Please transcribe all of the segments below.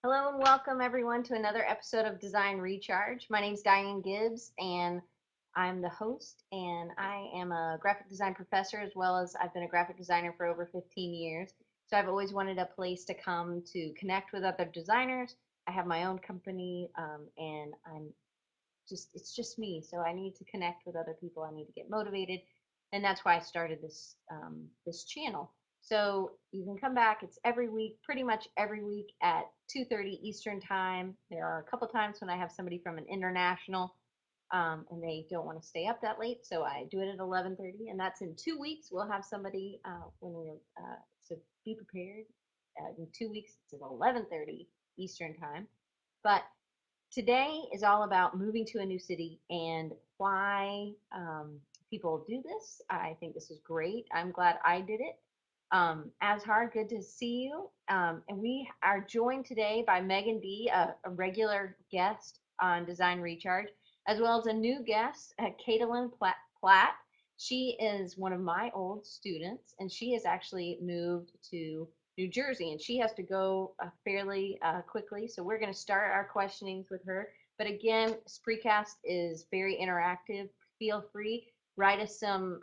Hello and welcome everyone to another episode of Design Recharge. My name is Diane Gibbs and I'm the host and I am a graphic design professor as well as I've been a graphic designer for over 15 years. So I've always wanted a place to come to connect with other designers. I have my own company and it's just me. So I need to connect with other people. I need to get motivated, and that's why I started this channel. So you can come back. It's every week, pretty much every week at 2:30 Eastern time. There are a couple times when I have somebody from an international, and they don't want to stay up that late, so I do it at 11:30, and that's in 2 weeks. We'll have somebody when we're so be prepared. In 2 weeks, it's at 11:30 Eastern time. But today is all about moving to a new city and why people do this. I think this is great. I'm glad I did it. Azhar, good to see you. And we are joined today by Meaghan B, a regular guest on Design Recharge, as well as a new guest, Kaytalin Platt. She is one of my old students, and she has actually moved to New Jersey, and she has to go fairly quickly. So we're going to start our questionings with her. But again, Spreecast is very interactive. Feel free, write us some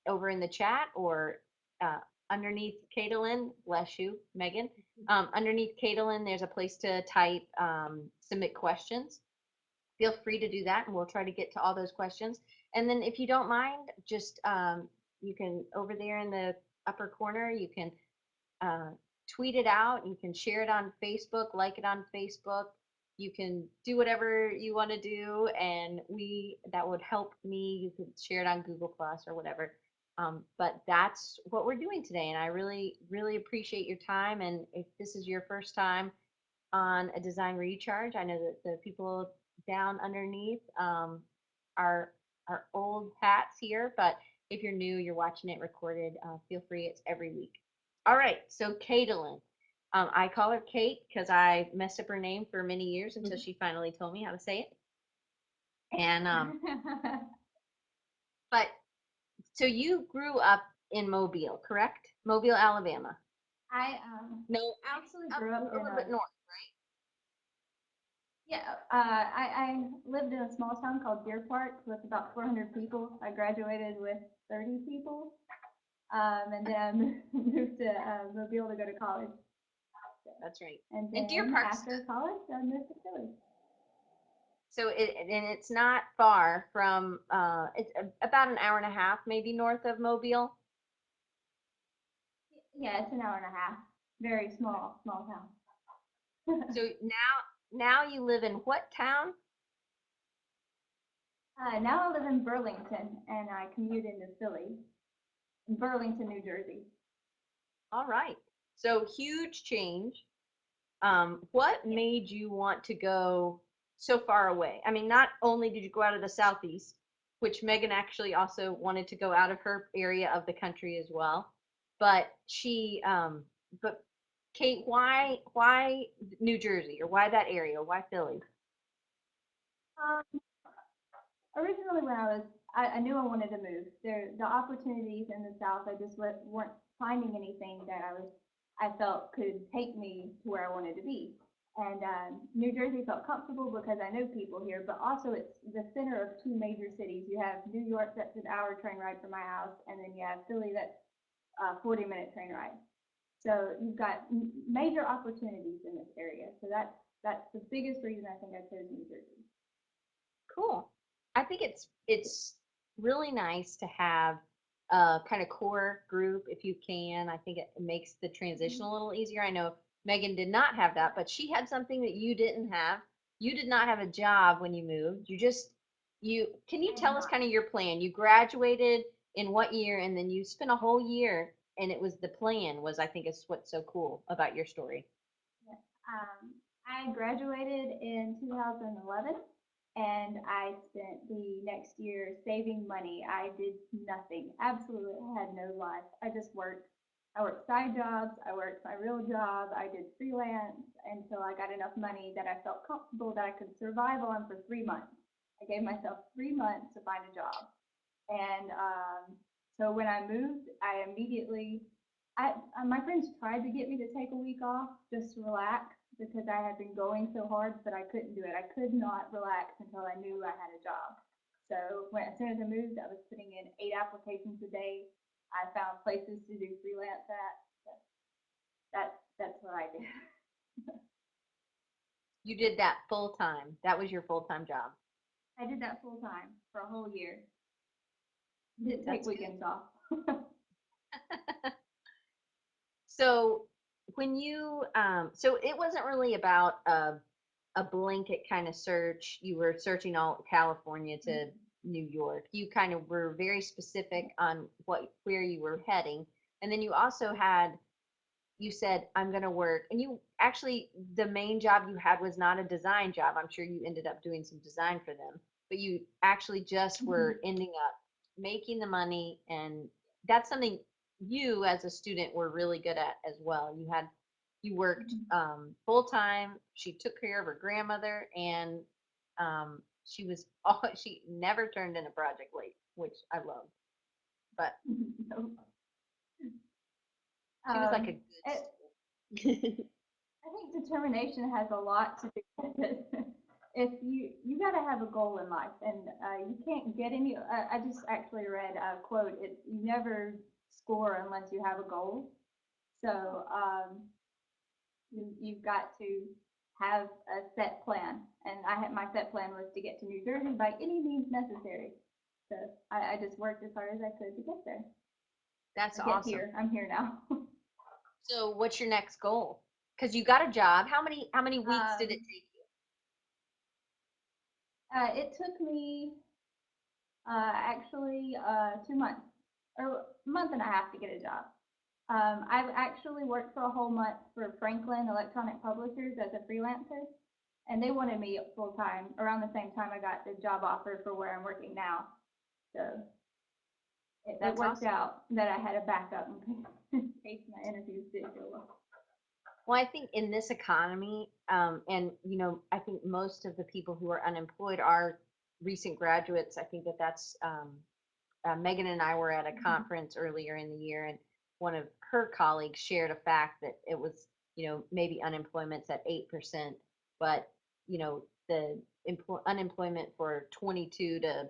over in the chat or uh, underneath Kaytalin. Bless you, Meaghan. Underneath Kaytalin, there's a place to type submit questions. Feel free to do that, and we'll try to get to all those questions. And then, if you don't mind, just you can over there in the upper corner, you can uh, tweet it out. You can share it on Facebook, like it on Facebook. You can do whatever you want to do, and we that would help me. You could share it on Google Plus or whatever. But that's what we're doing today, and I really, really appreciate your time. And if this is your first time on a design recharge, I know that the people down underneath are old hats here, but if you're new, you're watching it recorded, feel free. It's every week. All right, so Kaytalin. I call her Kate because I messed up her name for many years until she finally told me how to say it. And but so you grew up in Mobile, correct? Mobile, Alabama. I No, actually up grew a up in little bit a north. yeah. I lived in a small town called Deer Park with about 400 people. I graduated with 30 people, and then I moved to Mobile to go to college. That's right. And And Deer then Park's after college, I moved to Philly. so it's not far from it's about an hour and a half maybe north of Mobile. Yeah, it's an hour and a half. Very small town. So now you live in what town? Now I live in Burlington, and I commute into Philly, in Burlington, New Jersey. All right. So huge change. What Yeah. made you want to go so far away? I mean, not only did you go out of the southeast, which Meaghan actually also wanted to go out of her area of the country as well, but but Kate, why New Jersey or why that area? Why Philly? Um, Originally when I knew I wanted to move. The opportunities in the South, I just weren't finding anything that I felt could take me to where I wanted to be. And New Jersey felt comfortable because I know people here, but also it's the center of two major cities. You have New York, that's an hour train ride from my house, and then you have Philly, that's a 40-minute train ride. So you've got major opportunities in this area. So that's the biggest reason I think I chose New Jersey. Cool. I think it's really nice to have a kind of core group if you can. I think it makes the transition a little easier. I know Meaghan did not have that, but she had something that you didn't have. You did not have a job when you moved. You can you I did tell us not. kind of your plan? You graduated in what year and then you spent a whole year and it was the plan was I think is what's so cool about your story. Yes. I graduated in 2011 and I spent the next year saving money. I did nothing. Absolutely, I had no life. I just worked. I worked side jobs. I worked my real job. I did freelance until I got enough money that I felt comfortable that I could survive on for 3 months. I gave myself 3 months to find a job. And so when I moved, my friends tried to get me to take a week off just to relax, because I had been going so hard, but I couldn't do it. I could not relax until I knew I had a job. So as soon as I moved, I was putting in 8 applications a day. I found places to do freelance at. So that's what I did. You did that full time. That was your full time job. I did that full time for a whole year. Didn't take That's good. weekends off. So when you so it wasn't really about a blanket kind of search. You were searching all California to New York. You kind of were very specific on what where you were heading. And then you also had you said I'm going to work, and you actually the main job you had was not a design job. I'm sure you ended up doing some design for them, but you actually just were ending up making the money, and that's something you as a student were really good at as well. You worked full time. She took care of her grandmother, and she was all she never turned in a project late, which I loved. But So, she was like a it, good student. I think determination has a lot to do with it. If you got to have a goal in life, and you can't get any. I just actually read a quote. You never score unless you have a goal. So you've got to have a set plan, and I had my set plan was to get to New Jersey by any means necessary. So I just worked as hard as I could to get there That's or get awesome. here. I'm here now. So what's your next goal? Because you got a job. How many weeks did it um, take you? it took me actually 2 months or a month and a half to get a job. I've actually worked for a whole month for Franklin Electronic Publishers as a freelancer, and they wanted me full time around the same time I got the job offer for where I'm working now. So it That's worked awesome. out that I had a backup in case my interviews didn't go well. Well, I think in this economy, and I think most of the people who are unemployed are recent graduates. I think that that's Megan and I were at a Mm-hmm. conference earlier in the year, and one of her colleagues shared a fact that it was, maybe unemployment's at 8%, but the unemployment for 22 to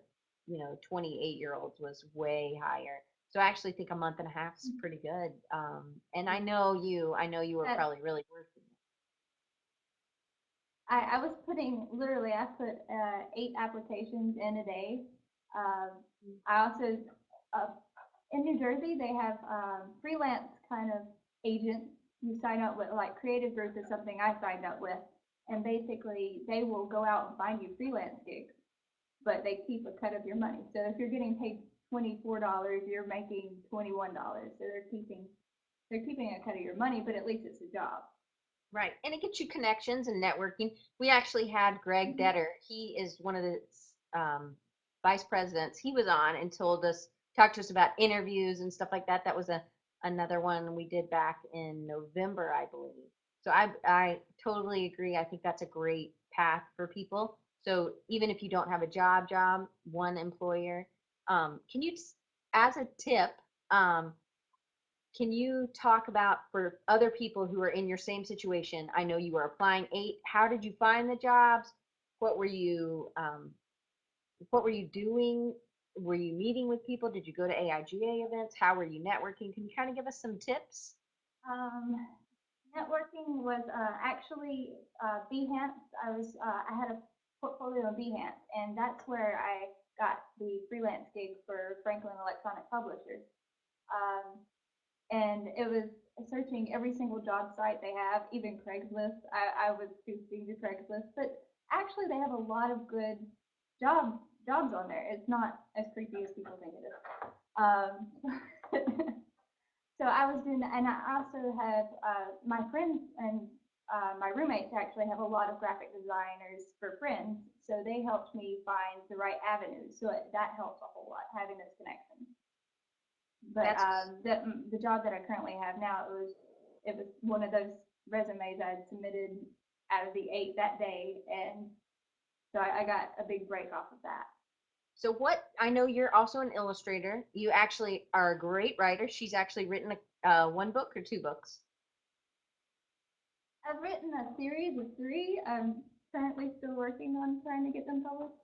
28-year-olds was way higher. So I actually think a month and a half is pretty good. And I know you were That probably really working. I was putting literally I put 8 applications in a day. Um, I also uh, in New Jersey they have freelance kind of agents. You sign up with like Creative Group is something I signed up with, and basically they will go out and find you freelance gigs, but they keep a cut of your money. So if you're getting paid $24, you're making $21. So they're keeping a cut of your money, but at least it's a job. Right. And it gets you connections and networking. We actually had Greg Mm-hmm. Detter. He is one of the vice presidents. He was on and talked to us about interviews and stuff like that. That was another one we did back in November, I believe. So I totally agree. I think that's a great path for people. So even if you don't have a job, one employer, can you, as a tip, um, can you talk about for other people who are in your same situation? I know you were applying 8. How did you find the jobs? What were you what were you doing? Were you meeting with people? Did you go to AIGA events? How were you networking? Can you kind of give us some tips? Um, Networking was actually Behance. I had a portfolio of Behance, and that's where I got the freelance gig for Franklin Electronic Publishers. Um, and it was searching every single job site they have, even Craigslist. I was scooping to Craigslist, but actually they have a lot of good jobs on there. It's not as creepy as people think it is. So I was doing that, and I also have my friends and my roommates actually have a lot of graphic designers for friends, so they helped me find the right avenues. So that helps a whole lot having those connections. But That's the job that I currently have now, it was one of those resumes I had submitted out of the 8 that day, and so I got a big break off of that. so what I know you're also an illustrator. You actually are a great writer. She's actually written one book or two books. I've written a series of three. I'm currently still working on trying to get them published.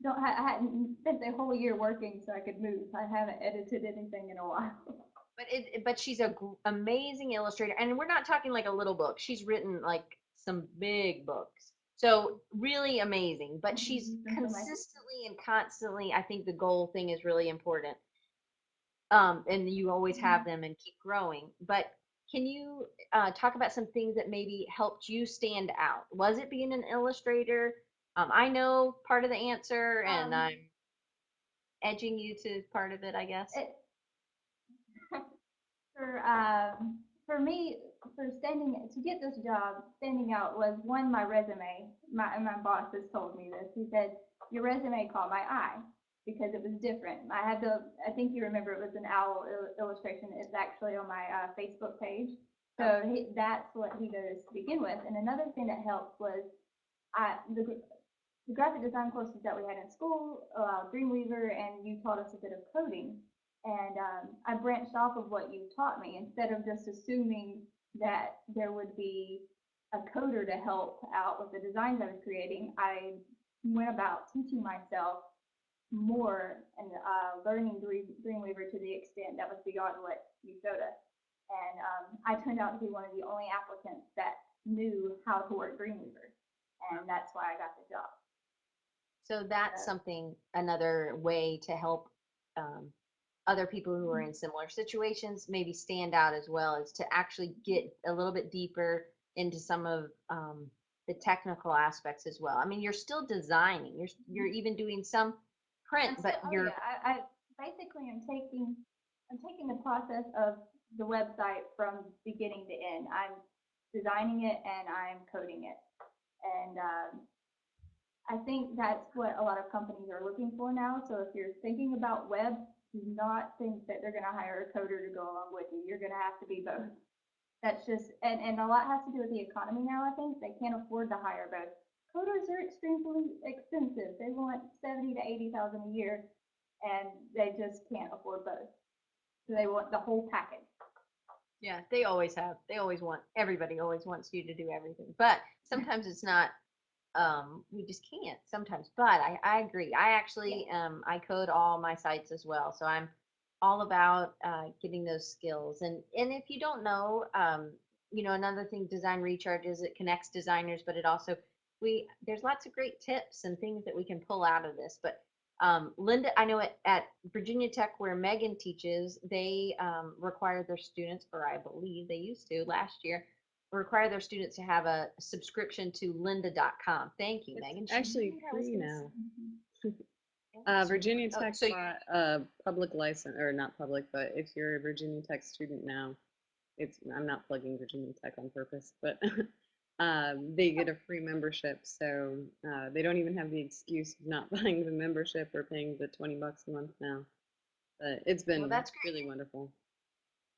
I hadn't spent a whole year working so I could move. I haven't edited anything in a while. But she's a amazing illustrator, and we're not talking like a little book. She's written like some big books, so really amazing. But she's Use them for my consistently and constantly. I think the goal thing is really important, and you always have them and keep growing. But can you talk about some things that maybe helped you stand out? Was it being an illustrator? I know part of the answer, and um, I'm edging you to part of it, I guess. it, for for me, for standing to get this job, standing out was one my resume. My boss has told me this. He said your resume caught my eye because it was different. I had the I think you remember it was an owl illustration. It's actually on my Facebook page. So Okay. that's what he noticed to begin with. And another thing that helped was I the graphic design courses that we had in school, Dreamweaver, and you taught us a bit of coding. And I branched off of what you taught me instead of just assuming that there would be a coder to help out with the designs I was creating. I went about teaching myself more and learning Dreamweaver to the extent that was beyond what you showed us. And I turned out to be one of the only applicants that knew how to work Dreamweaver. And that's why I got the job. So that's So, something, another way to help um, other people who are in similar situations maybe stand out as well, is to actually get a little bit deeper into some of the technical aspects as well. I mean, you're still designing. You're even doing some print, I'm still, but oh you're yeah, I basically I'm taking the process of the website from beginning to end. I'm designing it and I'm coding it. And I think that's what a lot of companies are looking for now. So if you're thinking about web, do not think that they're going to hire a coder to go along with you. You're going to have to be both. That's just, and a lot has to do with the economy now, I think. They can't afford to hire both. Coders are extremely expensive. They want 70 to 80,000 a year, and they just can't afford both. So they want the whole package. yeah, they always have. They always want, everybody always wants you to do everything. But sometimes it's not, we just can't sometimes. But I agree. I Yeah. actually I code all my sites as well, so I'm all about getting those skills. And if you don't know, another thing Design Recharge is, it connects designers, but it also, we there's lots of great tips and things that we can pull out of this. But Linda, I know at Virginia Tech where Megan teaches, they require their students, or I believe they used to last year, require their students to have a subscription to lynda.com. Thank you, It's Megan. She knew actually what I was free going to say. now. Yeah, so, Virginia oh, Tech so bought a public license, or not public, but if you're a Virginia Tech student now, I'm not plugging Virginia Tech on purpose, but they get a free membership, so they don't even have the excuse of not buying the membership or paying the $20 a month now. But it's well, been that's great. really wonderful.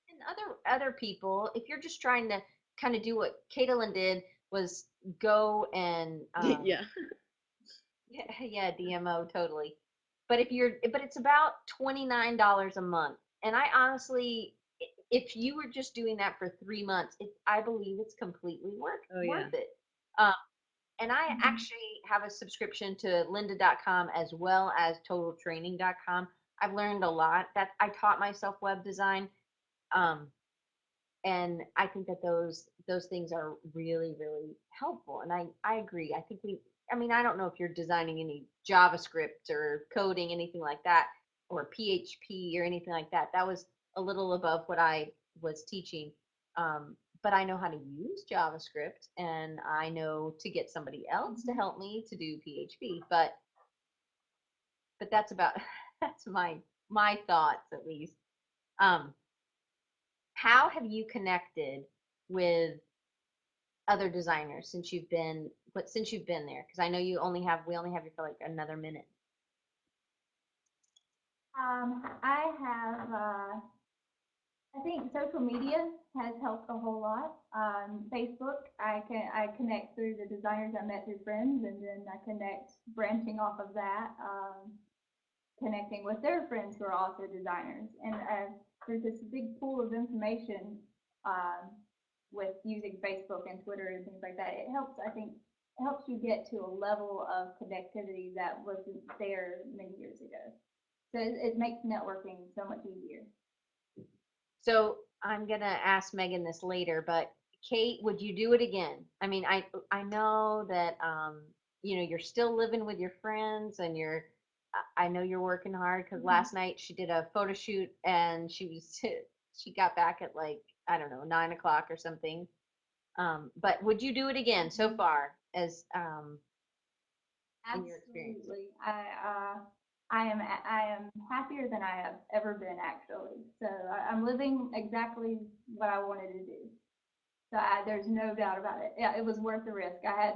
And other people, if you're just trying to kind of do what Kaytalin did, was go and Yeah. yeah, DMO totally. But it's about $29 a month. And I honestly, if you were just doing that for 3 months, I believe it's completely Oh yeah. worth it. Um, and I actually have a subscription to lynda.com as well as totaltraining.com. I've learned a lot. That I taught myself web design. Um, and I think that those things are really really helpful. And I agree. I think I mean, I don't know if you're designing any JavaScript or coding anything like that, or PHP or anything like that. That was a little above what I was teaching. But I know how to use JavaScript, and I know to get somebody else to help me to do PHP. But that's about that's my thoughts at least. Um, how have you connected with other designers since you've been there? Because I know we only have you for like another minute. I have, I think social media has helped a whole lot. Facebook, I connect through the designers I met through friends, and then I connect branching off of that, connecting with their friends who are also designers. And there's this big pool of information um, with using Facebook and Twitter and things like that. It helps, I think, it helps you get to a level of connectivity that wasn't there many years ago. So it makes networking so much easier. So I'm gonna ask Megan this later, but Kate, would you do it again? I mean, I know that you're still living with your friends and I know you're working hard because Mm-hmm. last night she did a photo shoot and she got back at like I don't know 9 o'clock or something. But would you do it again so Mm-hmm. far as in your experience? Absolutely. I am happier than I have ever been actually. So I'm living exactly what I wanted to do. So there's no doubt about it. Yeah, it was worth the risk. I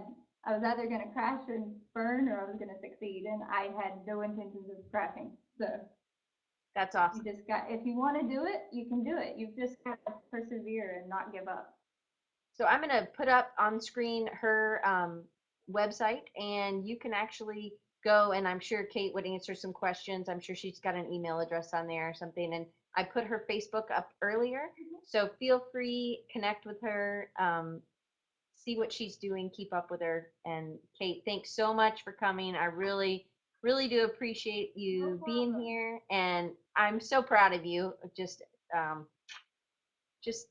was either going to crash and burn or I was going to succeed, and I had no intentions of crashing. So That's you awesome. just got, if you want to do it, you can do it. You've just got to persevere and not give up. So I'm going to put up on screen her website, and you can actually go. And I'm sure Kate would answer some questions. I'm sure she's got an email address on there or something. And I put her Facebook up earlier, so feel free connect with her, see what she's doing, keep up with her. And Kate, thanks so much for coming. I really, really do appreciate No you being problem. here, and I'm so proud of you. Um, just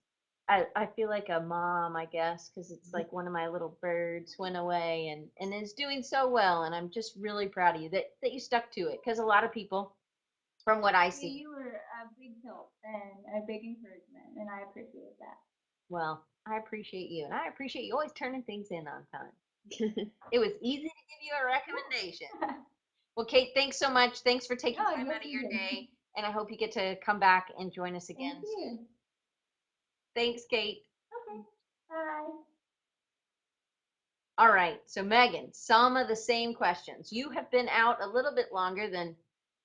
I feel like a mom, I guess, because it's like one of my little birds went away and is doing so well, and I'm just really proud of you that you stuck to it. Because a lot of people, from what I Yeah, see, you were a big help and a big encouragement, and I appreciate that. well, I appreciate you, and I appreciate you always turning things in on time. It was easy to give you a recommendation. Well, Kate, thanks so much. Thanks for taking Oh, time yes, out of you your did. day, and I hope you get to come back and join us Thank again soon. you. Thanks, Kate. Okay. Bye. All right, so Megan, some of the same questions. You have been out a little bit longer than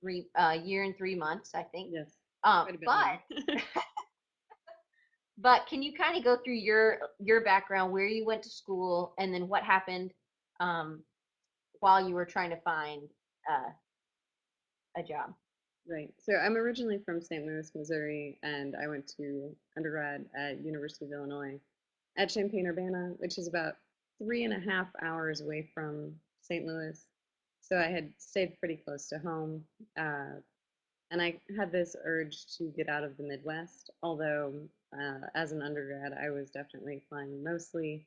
year and 3 months, I think. Yes, Um, quite a bit but more. but can you kind of go through your background, where you went to school, and then what happened um, while you were trying to find uh, a job? Right. So I'm originally from St. Louis, Missouri, and I went to undergrad at University of Illinois at Champaign-Urbana, which is about 3.5 hours away from St. Louis. So I had stayed pretty close to home, uh, and I had this urge to get out of the Midwest. Although, as an undergrad, I was definitely applying mostly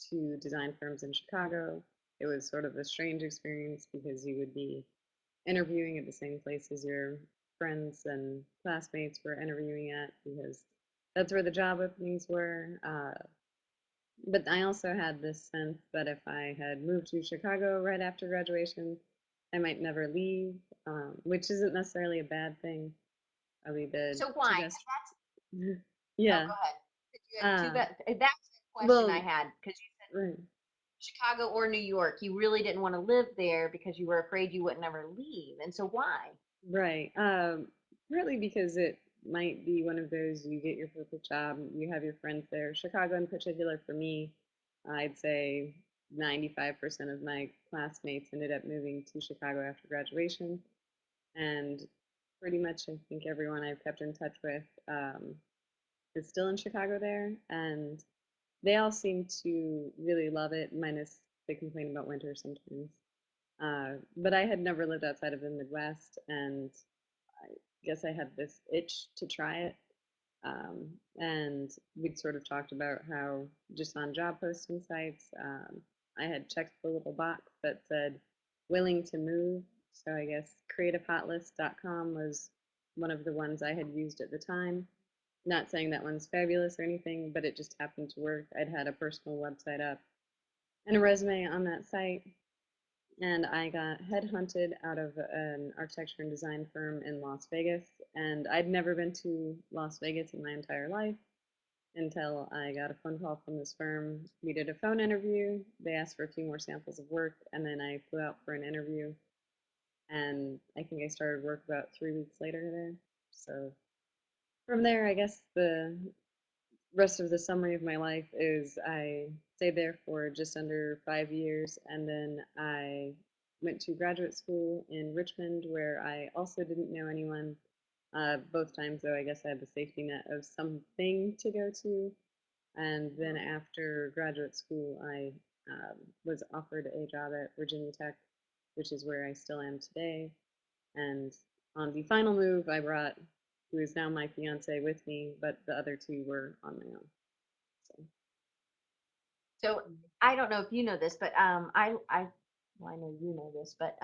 to design firms in Chicago. It was sort of a strange experience because you would be interviewing at the same places your friends and classmates were interviewing at because that's where the job openings were. But I also had this sense that if I had moved to Chicago right after graduation, I might never leave, which isn't necessarily a bad thing. Probably the So why? two 'Cause best. that's oh, Yeah. go ahead. 'Cause you had two Uh, best. That's the question I well, had because you said right. Chicago or New York. You really didn't want to live there because you were afraid you would never leave. And so why? Right. Partly because it might be one of those you get your perfect job, you have your friends there. Chicago, in particular, for me, I'd say 95% of my classmates ended up moving to Chicago after graduation. And pretty much, I think everyone I've kept in touch with is still in Chicago there. And they all seem to really love it, minus they complain about winter sometimes. But I had never lived outside of the Midwest, and I guess I had this itch to try it. And we'd sort of talked about how just on job posting sites, I had checked the little box that said willing to move. So I guess creativehotlist.com was one of the ones I had used at the time. Not saying that one's fabulous or anything, but it just happened to work. I'd had a personal website up and a resume on that site, and I got headhunted out of an architecture and design firm in Las Vegas. And I'd never been to Las Vegas in my entire life until I got a phone call from this firm. We did a phone interview. They asked for a few more samples of work, and then I flew out for an interview. And I think I started work about 3 weeks later there. So from there, I guess the rest of the summary of my life is I stayed there for just under 5 years, and then I went to graduate school in Richmond, where I also didn't know anyone. Both times, though, I guess I had the safety net of something to go to. And then Mhm. after graduate school, I was offered a job at Virginia Tech, which is where I still am today. And on the final move, I brought who is now my fiance with me, but the other two were on my own. So, So I don't know if you know this, but well, I know you know this, but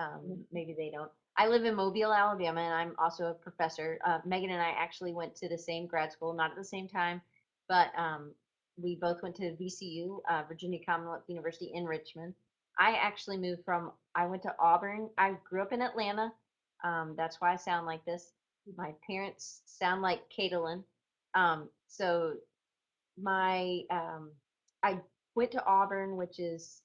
maybe they don't. I live in Mobile, Alabama, and I'm also a professor. Megan and I actually went to the same grad school, not at the same time, but we both went to VCU, Virginia Commonwealth University in Richmond. I actually moved from. I went to Auburn. I grew up in Atlanta. That's why I sound like this. My parents sound like Kaytalin. So my I went to Auburn, which is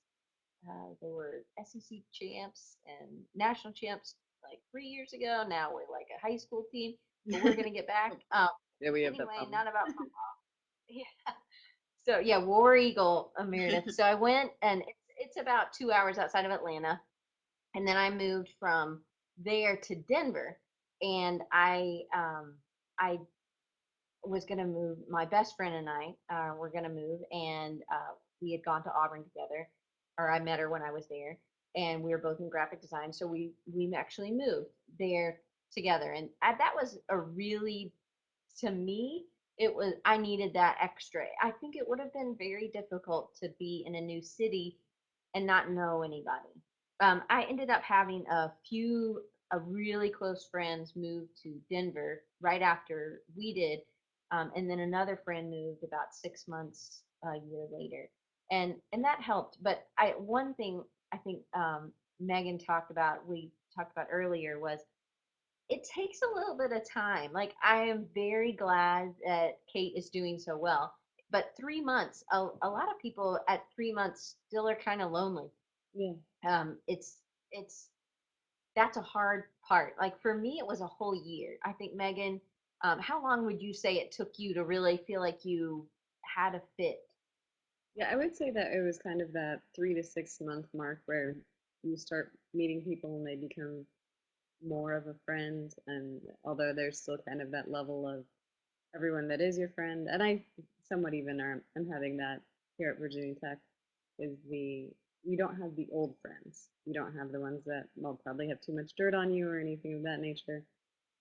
they were SEC champs and national champs like 3 years ago. Now we're like a high school team, but we're gonna get back. yeah, we have that Anyway, problem. not about football. Yeah. So yeah, War Eagle, Meredith. So I went, and it's about 2 hours outside of Atlanta, and then I moved from there to Denver, and I was going to move. My best friend and I were going to move, and we had gone to Auburn together, or I met her when I was there, and we were both in graphic design. So we actually moved there together, and that was a really, to me, it was, I needed that extra. I think it would have been very difficult to be in a new city and not know anybody. I ended up having a really close friends move to Denver right after we did, and then another friend moved about 6 months a year later, and that helped. But I one thing I think Megan talked about, we talked about earlier, was it takes a little bit of time. Like, I am very glad that Kate is doing so well, but 3 months, a lot of people at 3 months still are kind of lonely. Yeah. It's that's a hard part. Like, for me, it was a whole year. I think, Megan, how long would you say it took you to really feel like you had a fit? Yeah, I would say that it was kind of that 3 to 6 month mark where you start meeting people and they become more of a friend. And although there's still kind of that level of everyone that is your friend, and I somewhat even are, I'm having that here at Virginia Tech, is the you don't have the old friends. You don't have the ones that will probably have too much dirt on you or anything of that nature.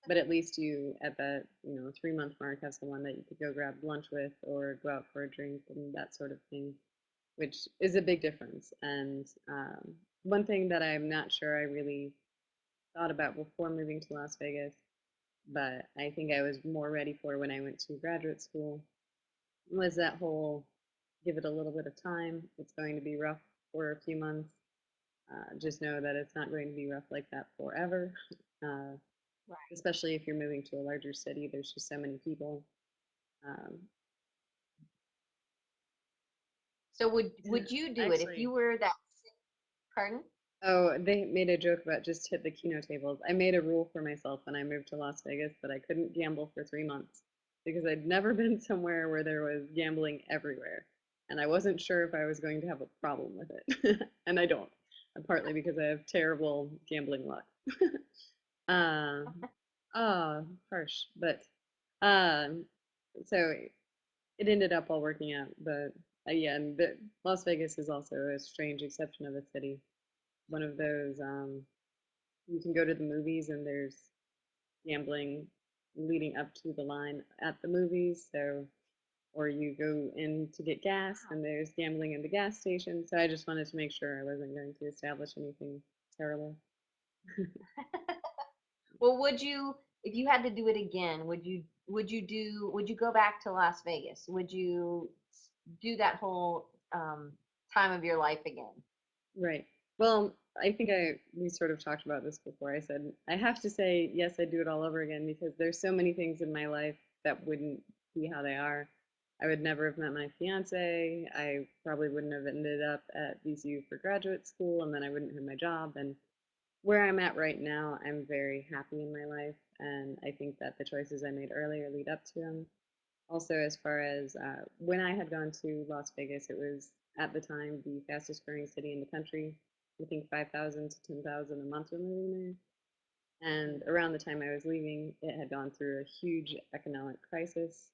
But at least you, at that 3 month mark, have someone that you could go grab lunch with or go out for a drink and that sort of thing, which is a big difference. And one thing that I'm not sure I really thought about before moving to Las Vegas, but I think I was more ready for when I went to graduate school, was that whole give it a little bit of time. It's going to be rough for a few months. Just know that it's not going to be rough like that forever. Uh, Right. Especially if you're moving to a larger city, there's just so many people. Um, So would you do it if you Actually, were that? Pardon? oh, they made a joke about just hit the Keno tables. I made a rule for myself when I moved to Las Vegas that I couldn't gamble for 3 months because I'd never been somewhere where there was gambling everywhere. And I wasn't sure if I was going to have a problem with it. And I don't. Partly because I have terrible gambling luck. uh, Harsh. But um, so it ended up all working out. But yeah, and Las Vegas is also a strange exception of a city. One of those you can go to the movies and there's gambling leading up to the line at the movies. So, or you go in to get gas and there's gambling in the gas station. So I just wanted to make sure I wasn't going to establish anything terrible. Well, if you had to do it again, would you go back to Las Vegas? Would you do that whole time of your life again? Right. Well, I think we sort of talked about this before. I said I have to say yes, I'd do it all over again because there's so many things in my life that wouldn't be how they are. I would never have met my fiance. I probably wouldn't have ended up at VCU for graduate school, and then I wouldn't have my job. And where I'm at right now, I'm very happy in my life, and I think that the choices I made earlier lead up to them. Also, as far as when I had gone to Las Vegas, it was at the time the fastest growing city in the country. I think 5,000 to 10,000 a month were moving there. And around the time I was leaving, it had gone through a huge economic crisis.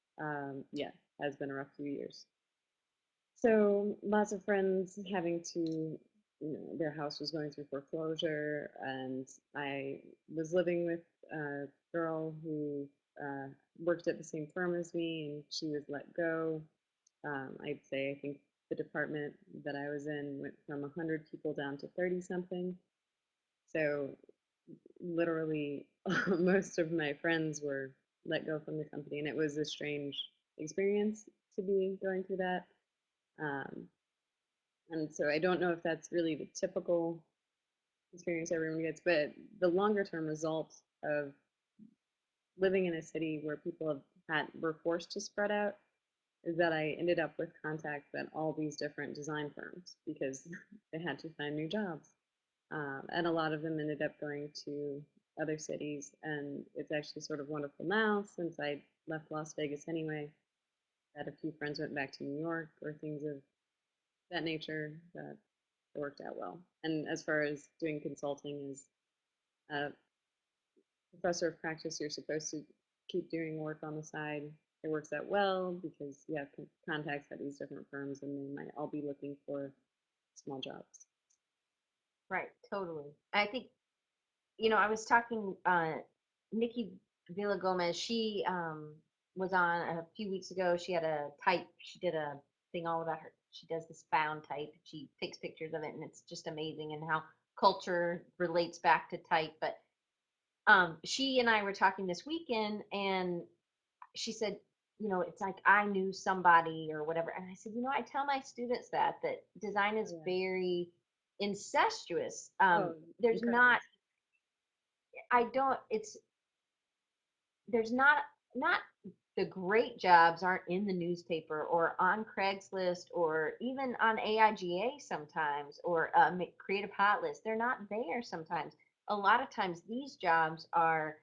Yeah, has been a rough few years. So lots of friends having to, their house was going through foreclosure, and I was living with a girl who uh, worked at the same firm as me, and she was let go. I'd say I think the department that I was in went from 100 people down to 30 something. So literally most of my friends were let go from the company, and it was a strange experience to be going through that. Um, and so I don't know if that's really the typical experience everyone gets, but the longer term result of living in a city where people were forced to spread out is that I ended up with contacts at all these different design firms because they had to find new jobs. And a lot of them ended up going to other cities. And it's actually sort of wonderful now since I left Las Vegas anyway, that a few friends went back to New York or things of that nature that worked out well. And as far as doing consulting as a professor of practice, you're supposed to keep doing work on the side. It works out well because you have contacts at these different firms and they might all be looking for small jobs. Right, totally. I think, I was talking, Nikki Villa Gomez, she was on a few weeks ago. She had she did a thing all about her. She does this found type. She takes pictures of it, and it's just amazing and how culture relates back to type. But she and I were talking this weekend, and she said, it's like I knew somebody or whatever. And I said, I tell my students that design Oh is yeah. very incestuous. Oh, There's incredibly. not, I don't, it's, there's not the great jobs aren't in the newspaper or on Craigslist or even on AIGA sometimes or Creative Hot List. They're not there sometimes. A lot of times these jobs are,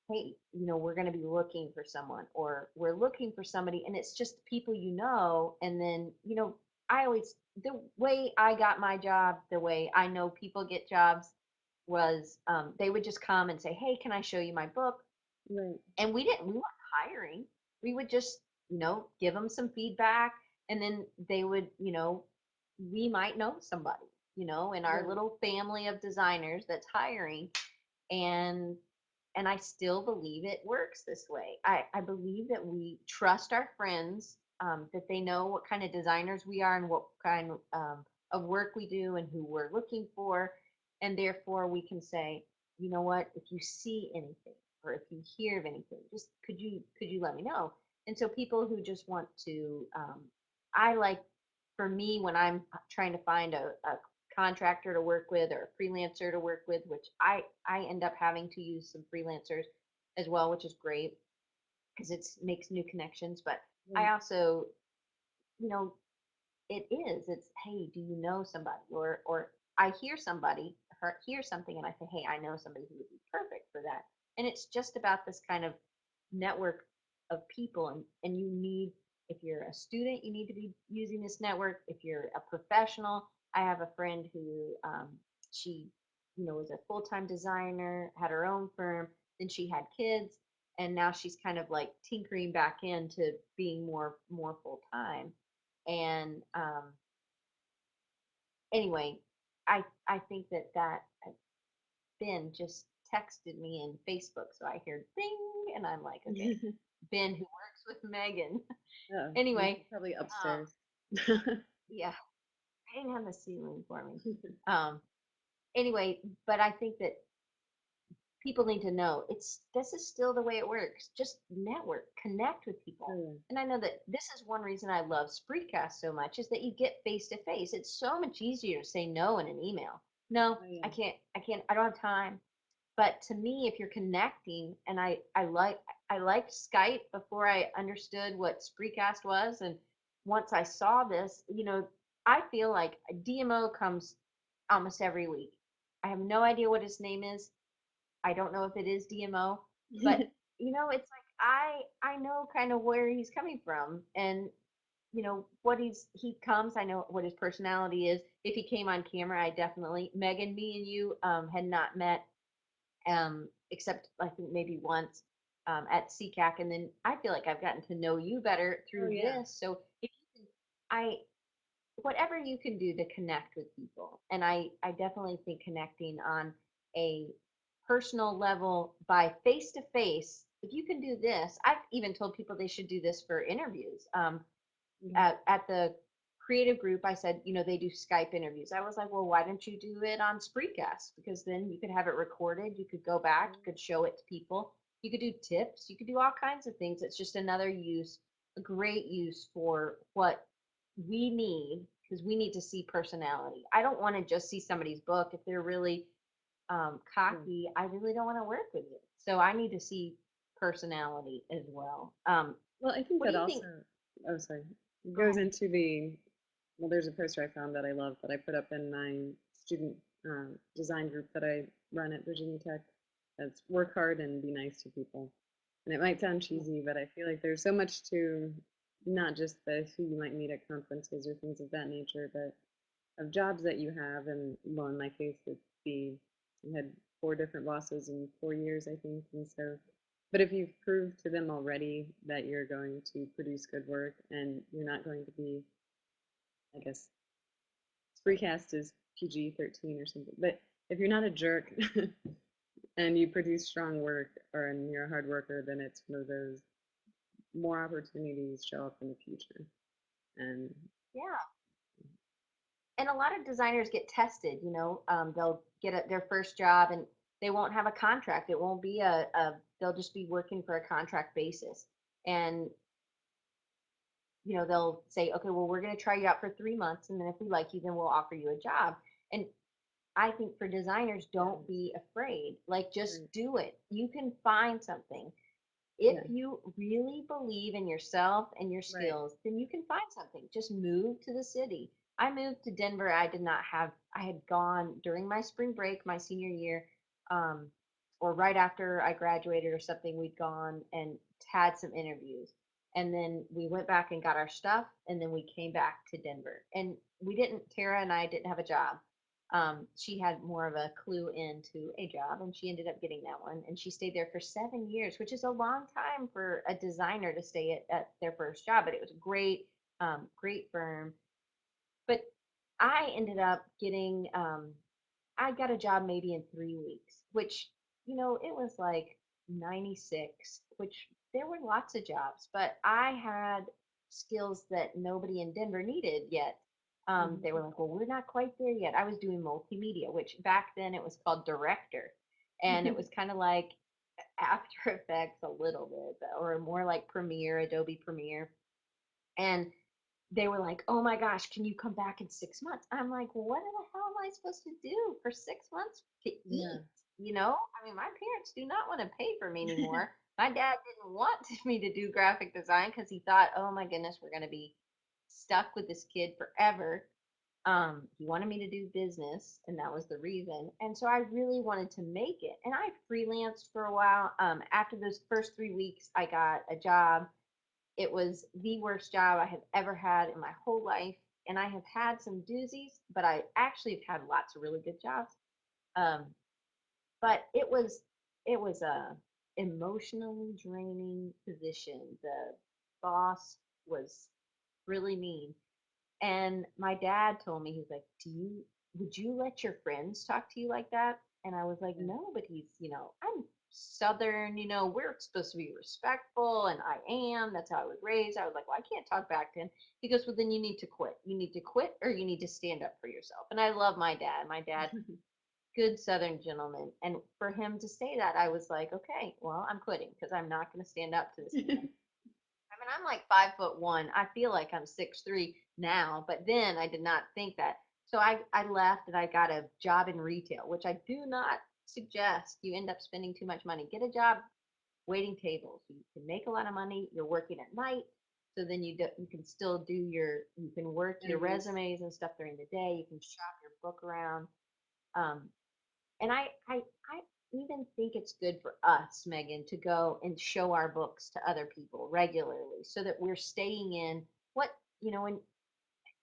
hey, we're going to be looking for someone or we're looking for somebody, and it's just people and then I always the way I got my job, the way I know people get jobs was they would just come and say, hey, can I show you my book? Right. And we weren't hiring. We would just give them some feedback, and then they would we might know somebody in our Right. little family of designers that's hiring. And and I still believe it works this way. I believe that we trust our friends, that they know what kind of designers we are and what kind of work we do and who we're looking for. And therefore, we can say, you know what, if you see anything or if you hear of anything, just could you let me know? And so people who just want to, I like, for me, when I'm trying to find a contractor to work with or a freelancer to work with, which I end up having to use some freelancers as well, which is great because it makes new connections. But I Right. also, you know, it's, hey, do you know somebody? Or I hear something, and I say, hey, I know somebody who would be perfect for that. And it's just about this kind of network of people, and you need, if you're a student, you need to be using this network. If you're a professional, I have a friend who she was a full-time designer, had her own firm, then she had kids, and now she's kind of like tinkering back into being more full-time. And anyway, I think that Ben just texted me in Facebook, so I hear ding, and I'm like, okay, Ben who works with Megan. Oh, he's Anyway, probably um, upstairs. yeah, hang on the ceiling for me. Um, anyway, but I think that people need to know this is still the way it works. Just network, connect with Oh people. yeah. And I know that this is one reason I love Spreecast so much is that you get face to face. It's so much easier to say no in an email. No, Oh I yeah. can't. I can't. I don't have time. But to me, if you're connecting, and I liked Skype before I understood what Spreecast was, and once I saw this, I feel like a DMO comes almost every week. I have no idea what his name is. I don't know if it is DMO, but it's like I know kind of where he's coming from, and what he comes. I know what his personality is. If he came on camera, I definitely Megan, me and you had not met, except I think maybe once at CCAC, and then I feel like I've gotten to know you better Oh through yeah. this. So if you can, I whatever you can do to connect with people. And I definitely think connecting on a personal level by face to face, if you can do this, I've even told people they should do this for interviews. Mhm. At the creative group, I said, they do Skype interviews. I was like, well, why don't you do it on Spreecast? Because then you could have it recorded. You could go back, you could show it to people. You could do tips. You could do all kinds of things. It's just another use, a great use for what we need, because we need to see personality. I don't want to just see somebody's book. If they're really Yeah. cocky, I really don't want to work with you. So I need to see personality as well. Well, I think What do that you think? also, oh, sorry, Go goes ahead. into the, well, there's a poster I found that I love that I put up in my student design group that I run at Virginia Tech. That's work hard and be nice to people. And it might sound cheesy, but I feel like there's so much to not just the who you might meet at conferences or things of that nature, but of jobs that you have. And well, in my case, it'd be I had 4 different bosses in 4 years, I think. And so, but if you've proved to them already that you're going to produce good work and you're not going to be, I guess, Spreecast is PG-13 or something. But if you're not a jerk and you produce strong work or and you're a hard worker, then it's one of those more opportunities show up in the future. And Yeah. And a lot of designers get tested, they'll get their first job and they won't have a contract. It won't be they'll just be working for a contract basis. And, they'll say, okay, well, we're going to try you out for 3 months. And then if we like you, then we'll offer you a job. And I think for designers, don't yes, be afraid. Like, just right, do it. You can find something. If yeah, you really believe in yourself and your right, skills, then you can find something. Just move to the city. I moved to Denver. I did not have, I had gone during my spring break, my senior year, um, or right after I graduated or something, we'd gone and had some interviews. And then we went back and got our stuff. And then we came back to Denver. And Tara and I didn't have a job. She had more of a clue into a job and she ended up getting that one. And she stayed there for 7 years, which is a long time for a designer to stay at their first job. But it was a great firm. But I ended up getting, I got a job maybe in 3 weeks, which, it was like 96, which there were lots of jobs, but I had skills that nobody in Denver needed yet. They hmm were like, well, we're not quite there yet. I was doing multimedia, which back then it was called director. And it was kind of like After Effects a little bit, or more like Premiere, Adobe Premiere. And they were like, "Oh my gosh, can you come back in 6 months?" I'm like, "What the hell am I supposed to do for 6 months to yeah, eat?" I mean, my parents do not want to pay for me anymore. My dad didn't want me to do graphic design because he thought, "Oh my goodness, we're going to be stuck with this kid forever." He wanted me to do business, and that was the reason. And so I really wanted to make it. And I freelanced for a while. After those first 3 weeks, I got a job. It was the worst job I have ever had in my whole life. And I have had some doozies, but I actually have had lots of really good jobs. Um, but it was a emotionally draining position. The boss was really mean. And my dad told me, he's like, would you let your friends talk to you like that? And I was like, yeah. no, but I'm Southern, we're supposed to be respectful, and I am. That's how I was raised. I was like, well, I can't talk back to him. He goes, well, then you need to quit. You need to quit, or you need to stand up for yourself. And I love my dad. My dad, good Southern gentleman. And for him to say that, I was like, okay, well, I'm quitting because I'm not going to stand up to this man. I mean, I'm like 5'1". I feel like I'm 6'3" now, but then I did not think that. So I left and I got a job in retail, which I do not suggest. You end up spending too much money. Get a job waiting tables. You can make a lot of money. You're working at night, so then you can still you can work your Interviews. resumes and stuff during the day. You can shop your book around. Um, and I even think it's good for us, Megan, to go and show our books to other people regularly so that we're staying in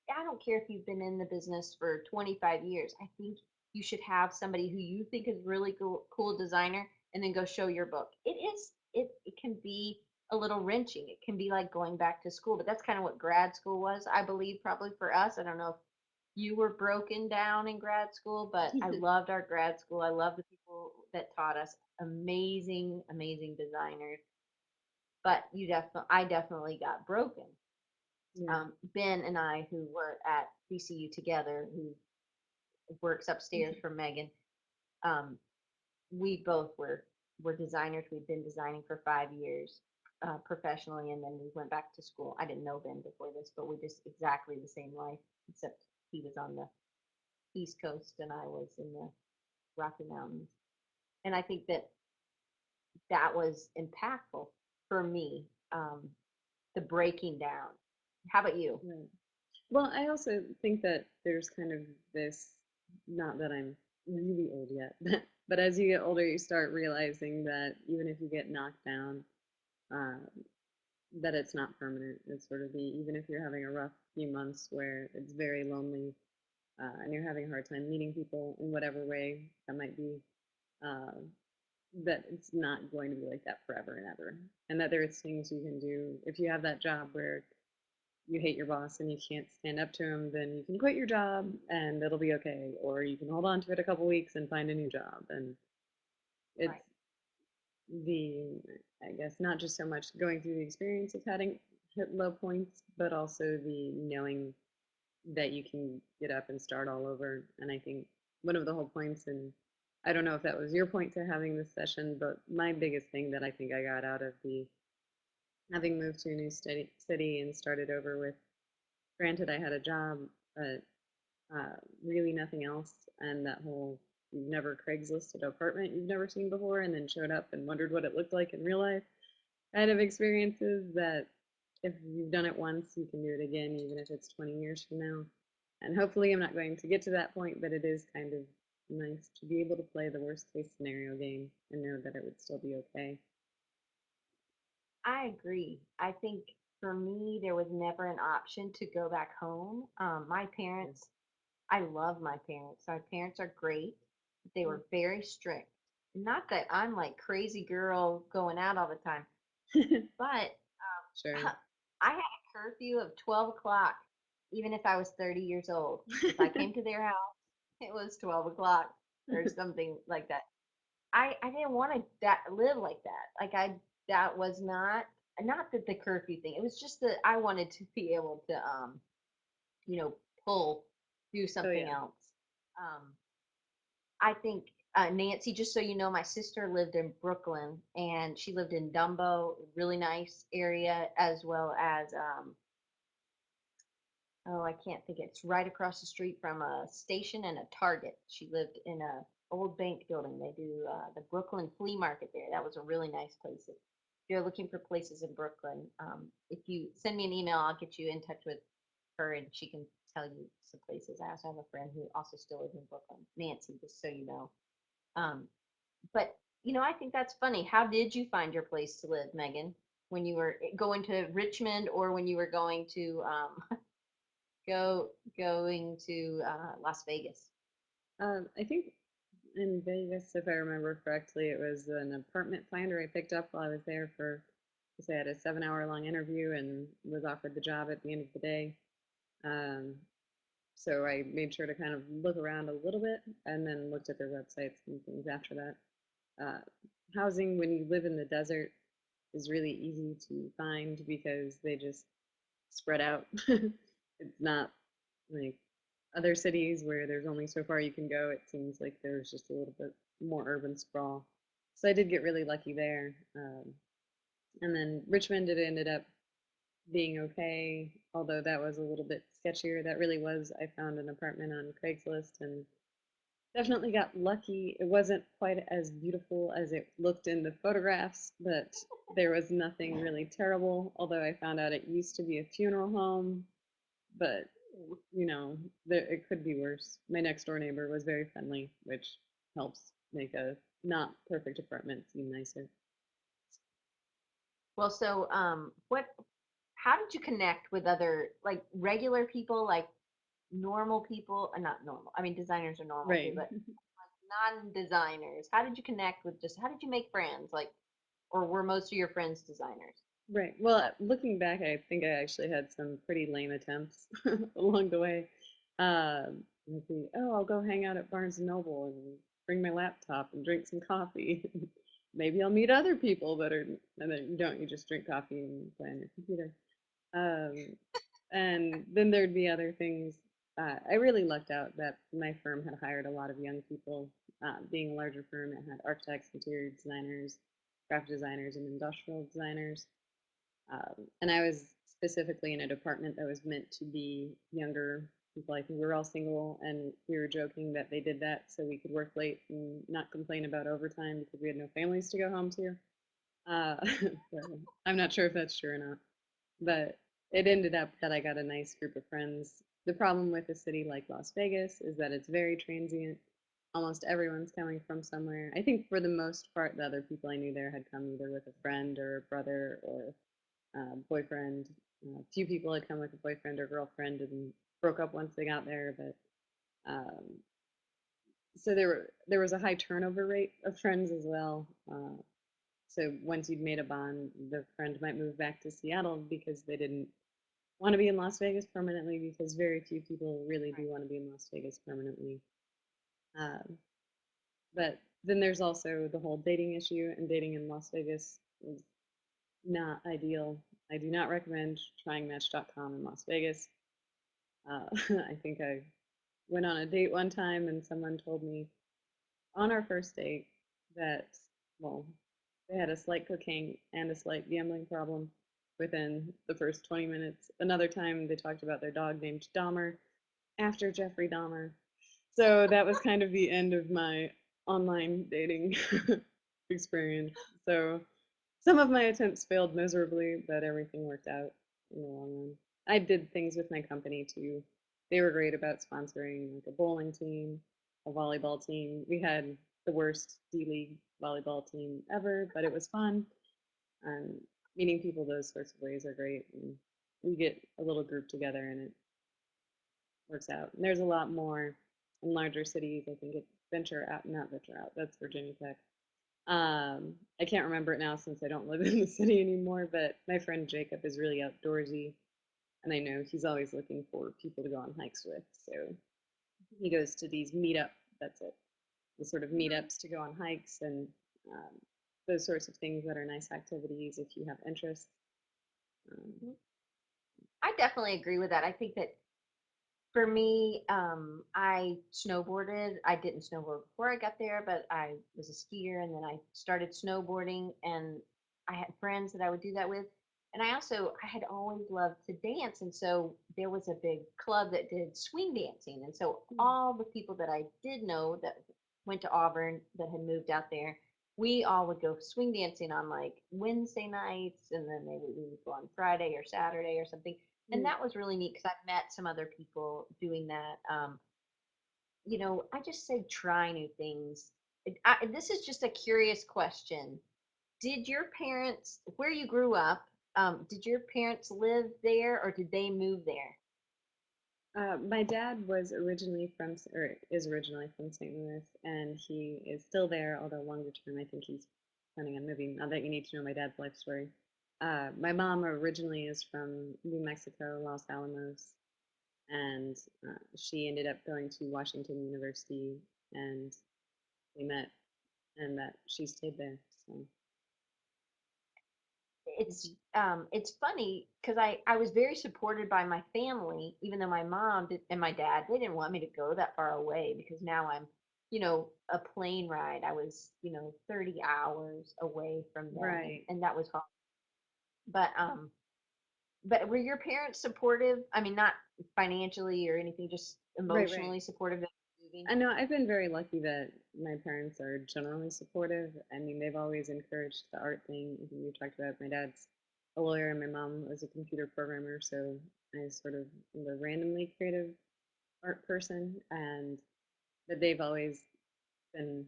and I don't care if you've been in the business for 25 years. I think you should have somebody who you think is really cool designer and then go show your book. It can be a little wrenching. It can be like going back to school, but that's kind of what grad school was, I believe, probably for us. I don't know if you were broken down in grad school, but I loved our grad school. I loved the people that taught us. Amazing, amazing designers. But I definitely got broken. Yeah. Ben and I, who were at BCU together, who works upstairs from Meaghan, um, we both were designers. We'd been designing for 5 years professionally, and then we went back to school. I didn't know Ben before this, but we just exactly the same life, except he was on the East Coast and I was in the Rocky Mountains. And I think that that was impactful for me, the breaking down. How about you? Right. Well, I also think that there's kind of this, not that I'm really old yet, but as you get older, you start realizing that even if you get knocked down, uh, that it's not permanent. It's sort of even if you're having a rough few months where it's very lonely, and you're having a hard time meeting people in whatever way that might be, uh, that it's not going to be like that forever and ever. And that there's things you can do if you have that job where you hate your boss and you can't stand up to him, then you can quit your job and it'll be okay. Or you can hold on to it a couple weeks and find a new job. And it's Right. the, I guess, not just so much going through the experience of having hit low points, but also the knowing that you can get up and start all over. And I think one of the whole points, and I don't know if that was your point to having this session, but my biggest thing that I think I got out of the having moved to a new city and started over with, granted, I had a job, but really nothing else. And that whole you've never Craigslisted an apartment you've never seen before and then showed up and wondered what it looked like in real life kind of experiences that if you've done it once, you can do it again, even if it's 20 years from now. And hopefully, I'm not going to get to that point, but it is kind of nice to be able to play the worst case scenario game and know that it would still be okay. I agree. I think for me, there was never an option to go back home. My parents, I love my parents. My parents are great. They were very strict. Not that I'm like crazy girl going out all the time, but Sure. I had a curfew of 12 o'clock, even if I was 30 years old. If I came to their house, it was 12 o'clock or something like that. I didn't want to live like that. That was not that the curfew thing. It was just that I wanted to be able to you know, pull do Oh, something yeah. else. Um, I think Nancy, just so you know, my sister lived in Brooklyn and she lived in Dumbo, really nice area, as well as oh, I can't think. It's right across the street from a station and a Target. She lived in a old bank building. They do the Brooklyn Flea Market there. That was a really nice place. If you're looking for places in Brooklyn, if you send me an email, I'll get you in touch with her and she can tell you some places. I also have a friend who also still lives in Brooklyn, Nancy, just so you know. Um, but I think that's funny. How did you find your place to live, Meaghan? When you were going to Richmond or when you were going to going to Las Vegas. I think in Vegas, if I remember correctly, it was an apartment finder I picked up while I was there for, I had a 7 hour long interview and was offered the job at the end of the day. Um, so I made sure to kind of look around a little bit and then looked at their websites and things after that. Uh, Housing when you live in the desert is really easy to find because they just spread out. It's not like other cities where there's only so far you can go. It seems like there's just a little bit more urban sprawl. So I did get really lucky there. And then Richmond, it ended up being okay, although that was a little bit sketchier. That really was, I found an apartment on Craigslist and definitely got lucky. It wasn't quite as beautiful as it looked in the photographs, but there was nothing really terrible, although I found out it used to be a funeral home, but it could be worse. My next door neighbor was very friendly, which helps make a not perfect apartment seem nicer. Well, so what? How did you connect with other like regular people, like normal people? Not normal. I mean, designers are normal too, Right. but non-designers. How did you connect with just? How did you make friends? Like, or were most of your friends designers? Right. Well, looking back, I think I actually had some pretty lame attempts along the way. Like oh, I'll go hang out at Barnes and Noble and bring my laptop and drink some coffee. Maybe I'll meet other people that are, and then you don't, you just drink coffee and play on your computer. Um, and then there'd be other things. I really lucked out that my firm had hired a lot of young people. Being a larger firm, it had architects, interior designers, graphic designers, and industrial designers. And I was specifically in a department that was meant to be younger people. I think we were all single, and we were joking that they did that so we could work late and not complain about overtime because we had no families to go home to. So I'm not sure if that's true or not, but it ended up that I got a nice group of friends. The problem with a city like Las Vegas is that it's very transient. Almost everyone's coming from somewhere. I think for the most part, the other people I knew there had come either with a friend or a brother or boyfriend. A few people had come with a boyfriend or girlfriend and broke up once they got there, but so there was a high turnover rate of friends as well. So once you'd made a bond, the friend might move back to Seattle because they didn't want to be in Las Vegas permanently because very few people really Right. do want to be in Las Vegas permanently. Um, but then there's also the whole dating issue, and dating in Las Vegas is not ideal. I do not recommend trying Match.com in Las Vegas. I think I went on a date one time and someone told me on our first date that, well, they had a slight cocaine and a slight gambling problem within the first 20 minutes. Another time they talked about their dog named Dahmer after Jeffrey Dahmer. So that was kind of the end of my online dating experience. So some of my attempts failed miserably, but everything worked out in the long run. I did things with my company too. They were great about sponsoring like a bowling team, a volleyball team. We had the worst D League volleyball team ever, but it was fun. And meeting people those sorts of ways are great. And we get a little group together and it works out. And there's a lot more in larger cities. I think it's Venture Out, not Venture Out, that's Virginia Tech. I can't remember it now since I don't live in the city anymore, but my friend Jacob is really outdoorsy, and I know he's always looking for people to go on hikes with. So he goes to these meetup, that's it, the sort of meetups to go on hikes and um, those sorts of things that are nice activities if you have interest. Um, Mhm. I definitely agree with that. I think that for me, I snowboarded. I didn't snowboard before I got there, but I was a skier and then I started snowboarding and I had friends that I would do that with. And I had always loved to dance. And so there was a big club that did swing dancing. And so all the people that I did know that went to Auburn that had moved out there, we all would go swing dancing on like Wednesday nights and then maybe we would go on Friday or Saturday or something, and mm, that was really neat because I met some other people doing that. I just say try new things. This is just a curious question. Did your parents, where you grew up, did your parents live there or did they move there? my dad was originally from, or is originally from St. Louis, and he is still there, although longer term, I think he's planning on moving. Not that you need to know my dad's life story. My mom originally is from New Mexico, Los Alamos, and she ended up going to Washington University, and they met, and that she stayed there. So, It's it's funny because I was very supported by my family, even though my mom and my dad, they didn't want me to go that far away because now I'm, a plane ride. I was, 30 hours away from them, and right, that was hard. But but were your parents supportive? I mean, not financially or anything, just right. emotionally supportive of moving. I know I've been very lucky that my parents are generally supportive. I mean, they've always encouraged the art thing. I think we talked about my dad's a lawyer and my mom was a computer programmer, so I sort of am the randomly creative art person, and that they've always been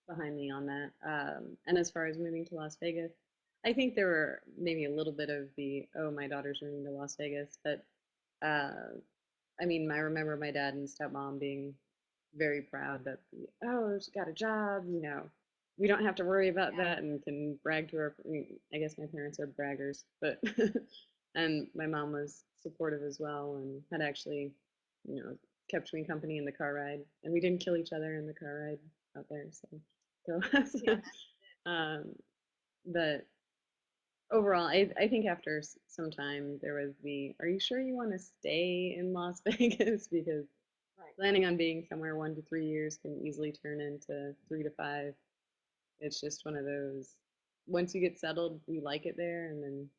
behind me on that. And as far as moving to Las Vegas, I think there were maybe a little bit of the oh my daughter's moving to Las Vegas, but uh, I mean I remember my dad and stepmom being very proud that oh she got a job, we don't have to worry about Yeah. that and can brag to our. I guess my parents are braggers, but and my mom was supportive as well and had actually, you know, kept me company in the car ride, and we didn't kill each other in the car ride out there. So, Yeah. um, but overall, I think after some time there was the, are you sure you want to stay in Las Vegas? Because Right. planning on being somewhere 1 to 3 years can easily turn into 3 to 5. It's just one of those. Once you get settled, you like it there, and then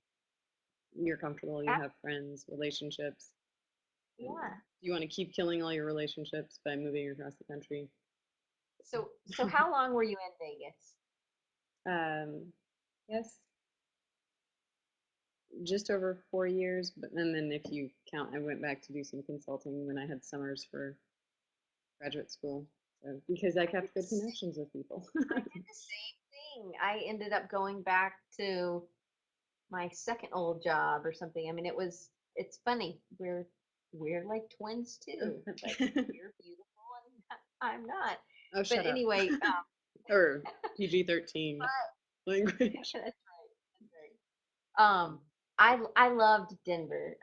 you're comfortable. You have friends, relationships. And Yeah. you want to keep killing all your relationships by moving across the country. So how long were you in Vegas? Yes, just over 4 years. But and then if you count, I went back to do some consulting when I had summers for graduate school. So because I I did kept the good same. connections with people. I did the same thing. I ended up going back to my second old job or something. I mean, it's funny. We're like twins too, but you're beautiful and I'm not. Oh, But shut up. anyway, Or PG-13 that's language. right. That's right. I loved Denver.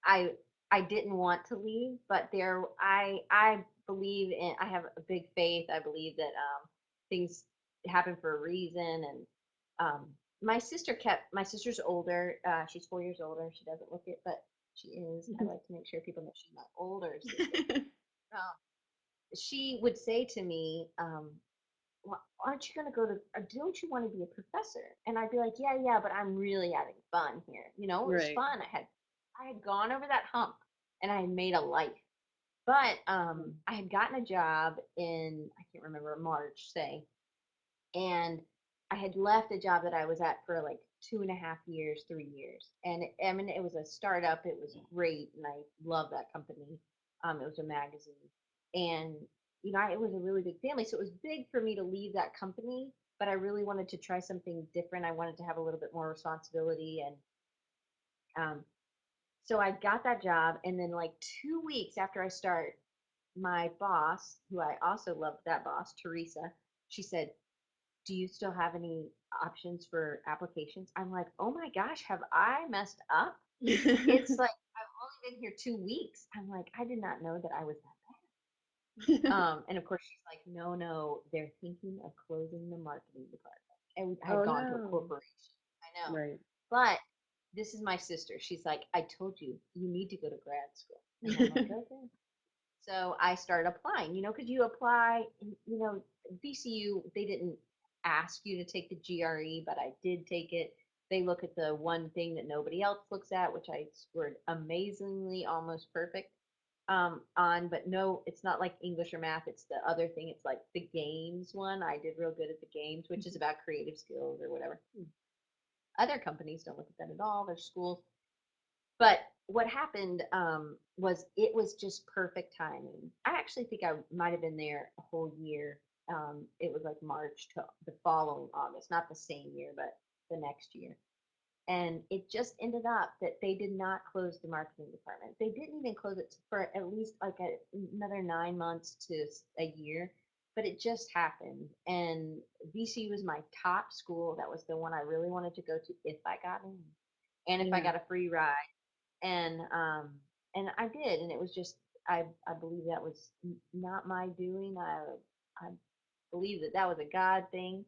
I I didn't want to leave, but I believe in I have a big faith. I believe that things happen for a reason, and um, my sister's older. She's 4 years older. She doesn't look it, but she is. I like to make sure people know she's my older sister. Um, she would say to me, well, aren't you going to go to, don't you want to be a professor? And I'd be like, yeah, yeah, but I'm really having fun here. You know, it was Right. fun. I had gone over that hump and I had made a life. But I had gotten a job in, I can't remember, March, say, and I had left a job that I was at for like 2.5 years, 3 years. And I mean, it was a startup. It was great. And I love that company. It was a magazine. And, it was a really big family. So it was big for me to leave that company, but I really wanted to try something different. I wanted to have a little bit more responsibility. And um, so I got that job. And then, like 2 weeks after I start, my boss, who I also loved that boss, Teresa, she said, do you still have any options for applications? I'm like, oh my gosh, have I messed up? It's like I've only been here 2 weeks. I'm like, I did not know that I was that bad. And of course she's like, no, no, they're thinking of closing the marketing department. And I had Oh gone to a no. corporation. I know. Right. But this is my sister. She's like, I told you, you need to go to grad school. And I'm like, okay. So I started applying, because you apply, VCU, they didn't ask you to take the GRE, but I did take it. They look at the one thing that nobody else looks at, which I scored amazingly, almost perfect on, but no, it's not like English or math. It's the other thing. It's like the games one. I did real good at the games, which is about creative skills or whatever. Other companies don't look at that at all. Their schools, but what happened was it was just perfect timing. I actually think I might have been there a whole year. It was like March to the following August, not the same year, but the next year. And it just ended up that they did not close the marketing department. They didn't even close it for at least like another 9 months to a year, but it just happened. And VC was my top school. That was the one I really wanted to go to if I got in, and if I Yeah. got a free ride, and I did, and it was just I believe that was not my doing. I believe that that was a God thing,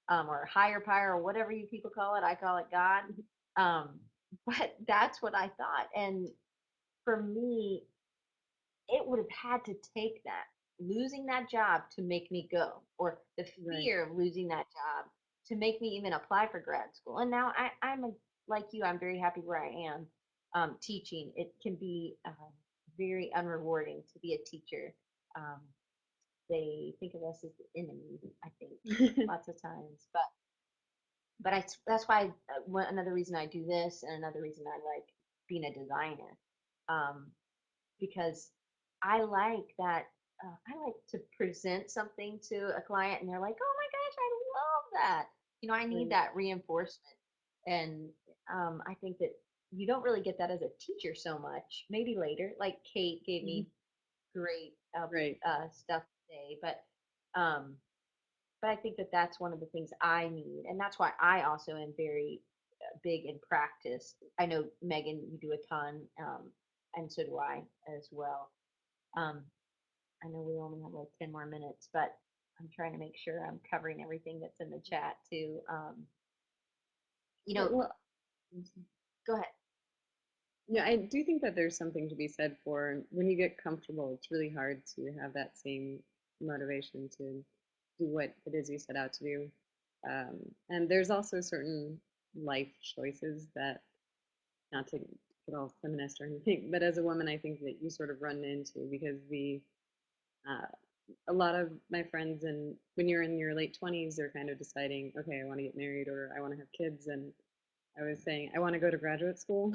or a higher power, or whatever you people call it. I call it God. Um, but that's what I thought, and for me, it would have had to take that, losing that job to make me go, or the Right. fear of losing that job to make me even apply for grad school. And now like you, I'm very happy where I am teaching. It can be very unrewarding to be a teacher. Um, they think of us as the enemy, I think, lots of times. But that's why another reason I do this, and another reason I like being a designer. Um, because I like that. I like to present something to a client, and they're like, "Oh my gosh, I love that!" I need Right. that reinforcement, and I think that you don't really get that as a teacher so much. Maybe later, like Kate gave Mhm. me great Right. stuff today, but um, but I think that that's one of the things I need, and that's why I also am very big in practice. I know Megan, you do a ton, and so do I as well. Um, I know we only have like 10 more minutes, but I'm trying to make sure I'm covering everything that's in the chat too. You Yeah, know, well, go ahead. yeah, I do think that there's something to be said for when you get comfortable, it's really hard to have that same motivation to do what it is you set out to do. And there's also certain life choices that, not to get all feminist or anything, but as a woman, I think that you sort of run into because uh, a lot of my friends, and when you're in your late 20s, they're kind of deciding, okay, I want to get married or I want to have kids. And I was saying, I want to go to graduate school.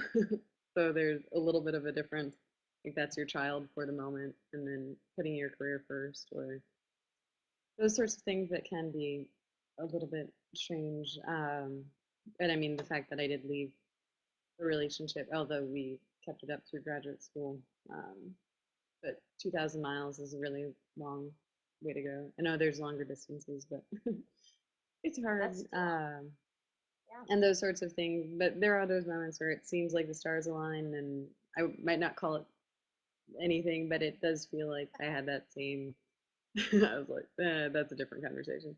So there's a little bit of a difference. Like that's your child for the moment, and then putting your career first, or those sorts of things that can be a little bit strange. And I mean, the fact that I did leave a relationship, although we kept it up through graduate school, um, but 2,000 miles is a really long way to go. I know there's longer distances, but it's hard. That's still, yeah. And those sorts of things. But there are those moments where it seems like the stars align, and I might not call it anything, but it does feel like I had that same. I was like, that's a different conversation.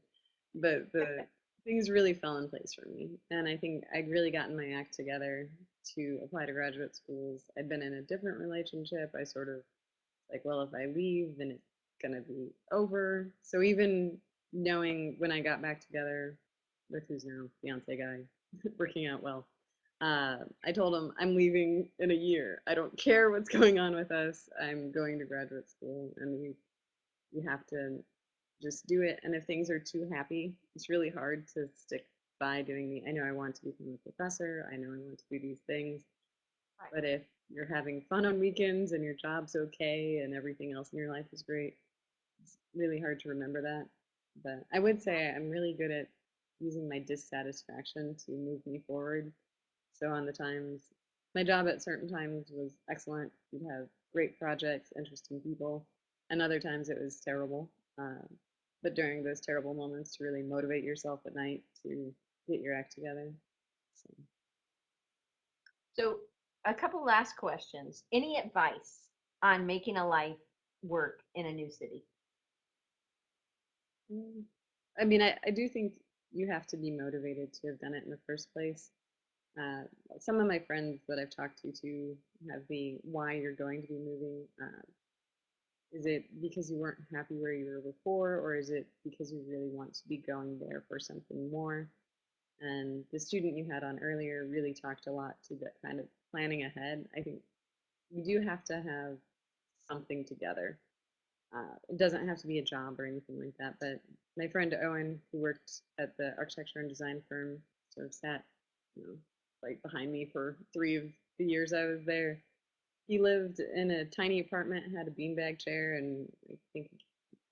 But the things really fell in place for me, and I think I'd really gotten my act together to apply to graduate schools. I'd been in a different relationship. I sort of like, well, if I leave, then it's gonna be over. So even knowing when I got back together with who's now fiance guy, working out well, I told him I'm leaving in a year. I don't care what's going on with us. I'm going to graduate school, and you have to just do it. And if things are too happy, it's really hard to stick by doing the. I know I want to become a professor. I know I want to do these things, Right. but if you're having fun on weekends and your job's okay and everything else in your life is great, it's really hard to remember that. But I would say I'm really good at using my dissatisfaction to move me forward. So on the times, my job at certain times was excellent. You'd have great projects, interesting people, and other times it was terrible. Um, but during those terrible moments, to really motivate yourself at night to get your act together. So. So, a couple last questions. Any advice on making a life work in a new city? Mm. I mean, I do think you have to be motivated to have done it in the first place. Uh, some of my friends that I've talked to have the why you're going to be moving. Is it because you weren't happy where you were before, or is it because you really want to be going there for something more? And the student you had on earlier really talked a lot to that kind of planning ahead. I think you do have to have something together. It doesn't have to be a job or anything like that, but my friend Owen, who worked at the architecture and design firm, sort of sat, you know, right behind me for 3 of the years I was there. He lived in a tiny apartment, had a beanbag chair, and I think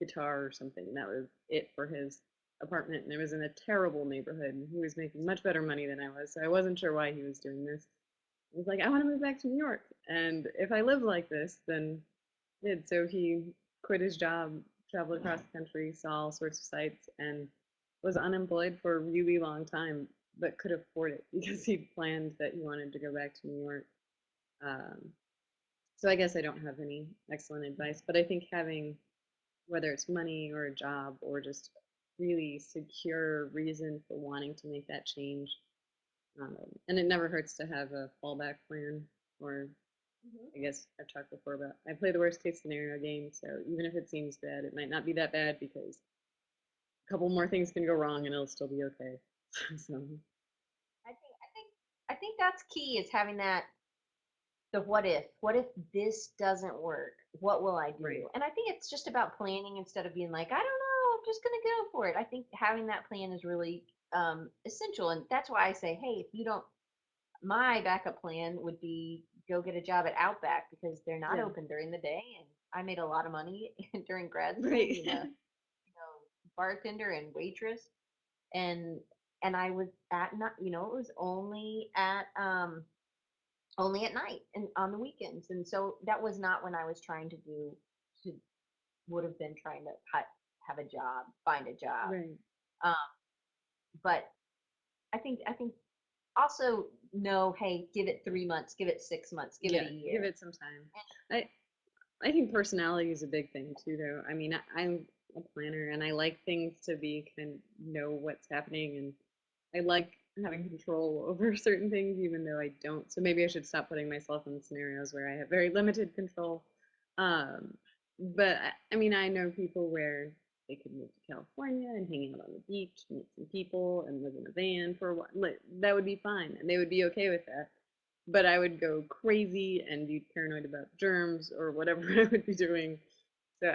a guitar or something. And that was it for his apartment, and it was in a terrible neighborhood. He was making much better money than I was, so I wasn't sure why he was doing this. He was like, I want to move back to New York, and if I live like this, then did. So he quit his job, traveled across the country, saw all sorts of sites, and was unemployed for a really long time, but could afford it because he'd planned that he wanted to go back to New York. Um, so I guess I don't have any excellent advice, but I think having, whether it's money or a job or just really secure reason for wanting to make that change, and it never hurts to have a fallback plan. Or Hmm. I guess I've talked before about I play the worst case scenario game, so even if it seems bad, it might not be that bad because a couple more things can go wrong and it'll still be okay. So I think that's key is having that the what if. What if this doesn't work? What will I right, do? And I think it's just about planning instead of being like, I don't know, I'm just gonna go for it. I think having that plan is really essential, and that's why I say, hey, if you don't, my backup plan would be go get a job at Outback because they're not yeah, open during the day, and I made a lot of money during grad school right, being a bartender and waitress, and I was at not, it was only at night and on the weekends. And so that was not when I was trying to do to would have been trying to have a job, find a job. Right. Um, but I think also know, hey, give it 3 months, give it 6 months, give it a Yeah, give year. it some time. I I think personality is a big thing too, though. I mean, I'm a planner and I like things to be kind of know what's happening, and I like having control over certain things, even though I don't. So maybe I should stop putting myself in scenarios where I have very limited control. Um, but I mean, I know people where they could move to California and hang out on the beach, meet some people, and live in a van for a while. Like, that would be fine, and they would be okay with that. But I would go crazy and be paranoid about germs or whatever I would be doing. So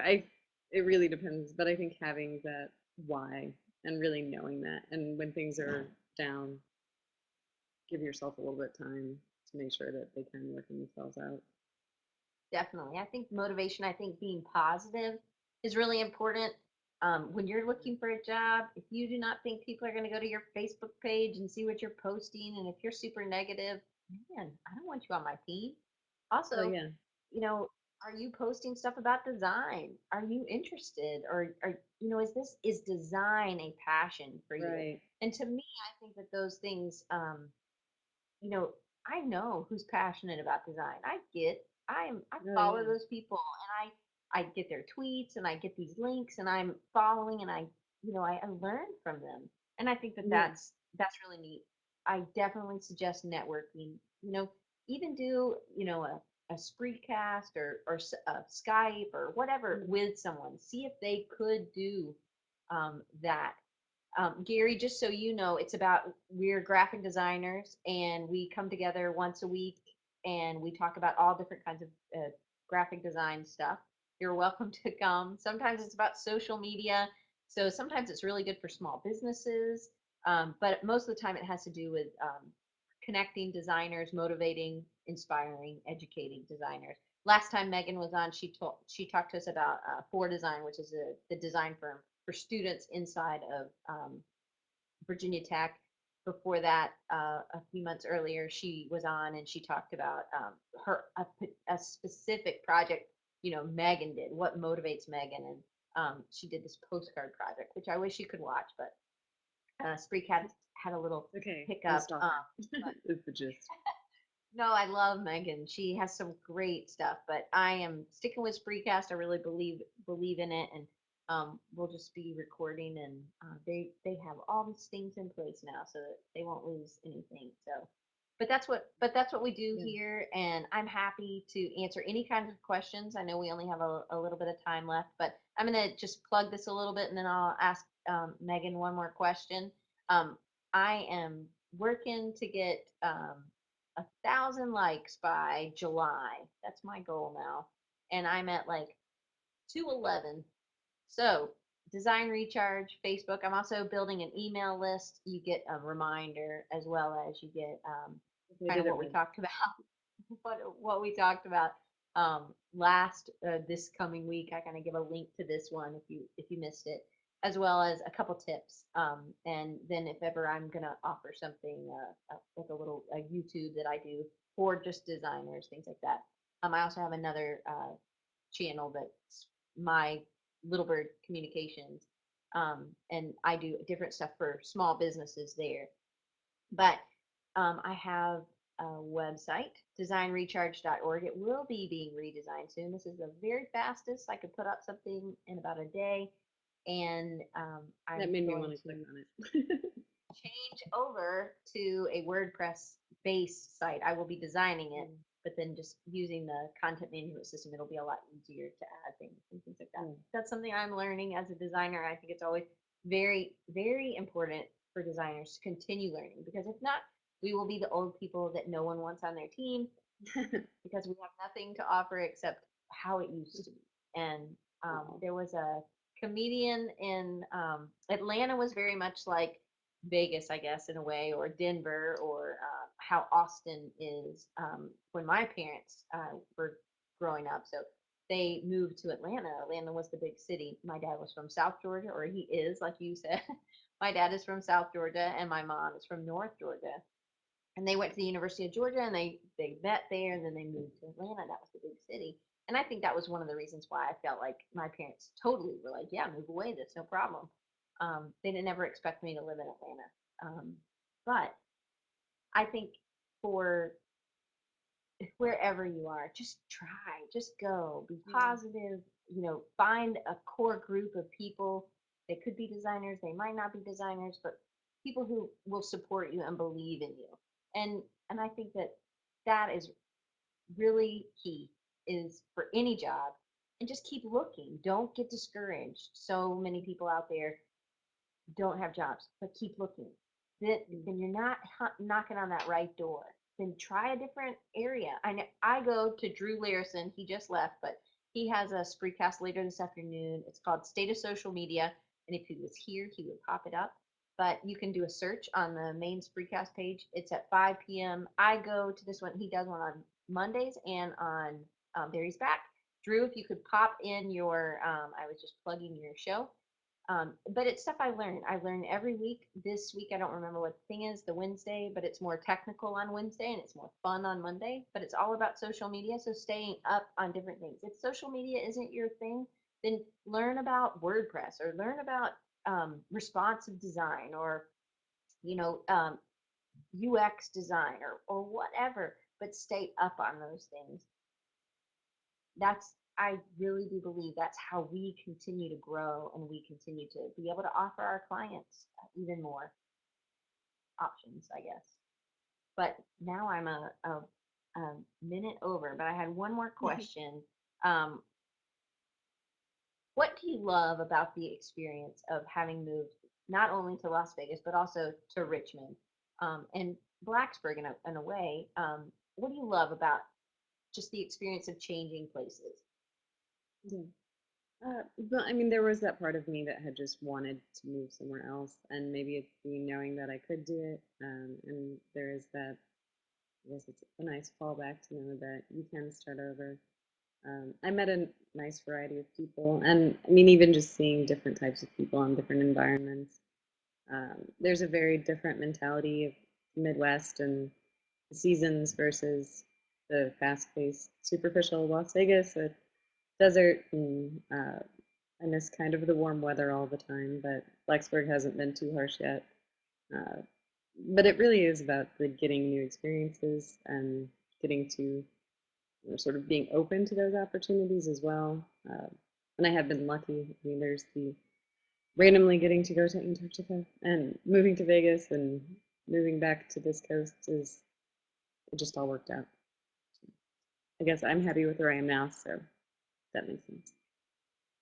it really depends. But I think having that why and really knowing that, and when things are down, give yourself a little bit of time to make sure that they can work themselves out. Definitely. I think motivation, I think being positive is really important. When you're looking for a job, if you do not think people are going to go to your Facebook page and see what you're posting, and if you're super negative, man, I don't want you on my team. Oh Also, yeah, you know, are you posting stuff about design? Are you interested? Or is design a passion for you? right. And to me, I think that those things, you know, I know who's passionate about design. I Oh follow yeah, those people and I get their tweets and I get these links and I'm following and I learn from them. And I think that yeah. that's really neat. I definitely suggest networking. Even do, a Spreecast or Skype or whatever Mm. with someone. See if they could do that. Gary, just so you know, it's about we're graphic designers and we come together once a week and we talk about all different kinds of graphic design stuff. You're welcome to come. Sometimes it's about social media. So sometimes it's really good for small businesses. But most of the time it has to do with connecting designers, motivating, inspiring, educating designers. Last time Megan was on, she talked to us about For Design, which is the design firm for students inside of Virginia Tech. Before that, a few months earlier, she was on and she talked about a specific project. Megan did what motivates Megan, and she did this postcard project, which I wish you could watch, but Spreak had a little Okay, I'll hiccup. stalk her. Is the gist. No, I love Megan. She has some great stuff, but I am sticking with Spreecast. I really believe in it, and we'll just be recording, and they have all these things in place now, so that they won't lose anything. So, but that's what we do Yeah. here, and I'm happy to answer any kinds of questions. I know we only have a little bit of time left, but I'm gonna just plug this a little bit, and then I'll ask Megan one more question. Um, I am working to get 1,000 likes by July. That's my goal now. And I'm at like 211. So, Design Recharge, Facebook. I'm also building an email list. You get a reminder as well as you get They kind of did it what we right. talked about what we talked about last this coming week. I kind of give a link to this one if you missed it, as well as a couple tips. And then if ever I'm gonna offer something like a little YouTube that I do for just designers, things like that. I also have another channel that's my Little Bird Communications, and I do different stuff for small businesses there. But I have a website, designrecharge.org. It will be being redesigned soon. This is the very fastest I could put up something in about a day. And That I'm made me going want to click to on it. change over to a WordPress based site. I will be designing it, Mm, but then just using the content management system, it'll be a lot easier to add things and things like that. mm. That's something I'm learning as a designer. I think it's always very, very important for designers to continue learning because if not, we will be the old people that no one wants on their team because we have nothing to offer except how it used to be. And Aw. there was a comedian in Atlanta was very much like Vegas, I guess, in a way, or Denver, or how Austin is when my parents were growing up. So they moved to Atlanta. Atlanta was the big city. My dad was from South Georgia, or he is, like you said. My dad is from South Georgia, and my mom is from North Georgia, and they went to the University of Georgia and they met there and then they moved to Atlanta. That was the big city. And I think that was one of the reasons why I felt like my parents totally were like, yeah, move away, that's no problem. They didn't ever expect me to live in Atlanta. But I think for wherever you are, just try, just go, be Yeah. positive, find a core group of people. They could be designers, they might not be designers, but people who will support you and believe in you. And I think that that is really key is for any job, and just keep looking. Don't get discouraged. So many people out there don't have jobs, but keep looking. Then you're not knocking on that right door. Then try a different area. I know I go to Drew Learson. He just left, but he has a spreecast later this afternoon. It's called State of Social Media, and if he was here, he would pop it up. But you can do a search on the main spreecast page. It's at 5 p.m. I go to this one. He does one on Mondays and on there he's back. Drew, if you could pop in your, I was just plugging your show, but it's stuff I learn. I learn every week. This week, I don't remember what the thing is, the Wednesday, but it's more technical on Wednesday and it's more fun on Monday. But it's all about social media. So staying up on different things. If social media isn't your thing, then learn about WordPress or learn about responsive design or, you know, um, UX design or whatever. But stay up on those things. I really do believe that's how we continue to grow and we continue to be able to offer our clients even more options, I guess. But now I'm a minute over, but I had one more question. Um, what do you love about the experience of having moved not only to Las Vegas, but also to Richmond and Blacksburg in a way? What do you love about just the experience of changing places? Yeah. But I mean, there was that part of me that had just wanted to move somewhere else, and maybe it's the knowing that I could do it, and there is that. I guess it's a nice fallback to know that you can start over. I met a nice variety of people, and I mean, even just seeing different types of people in different environments. There's a very different mentality of the Midwest and the seasons versus the fast-paced, superficial Las Vegas, a desert, and miss kind of the warm weather all the time. But Blacksburg hasn't been too harsh yet. Uh, but it really is about the getting new experiences and getting to sort of being open to those opportunities as well. And I have been lucky. I mean, there's the randomly getting to go to Antarctica and moving to Vegas and moving back to this coast is it just all worked out. I guess I'm happy with where I am now, so that makes sense.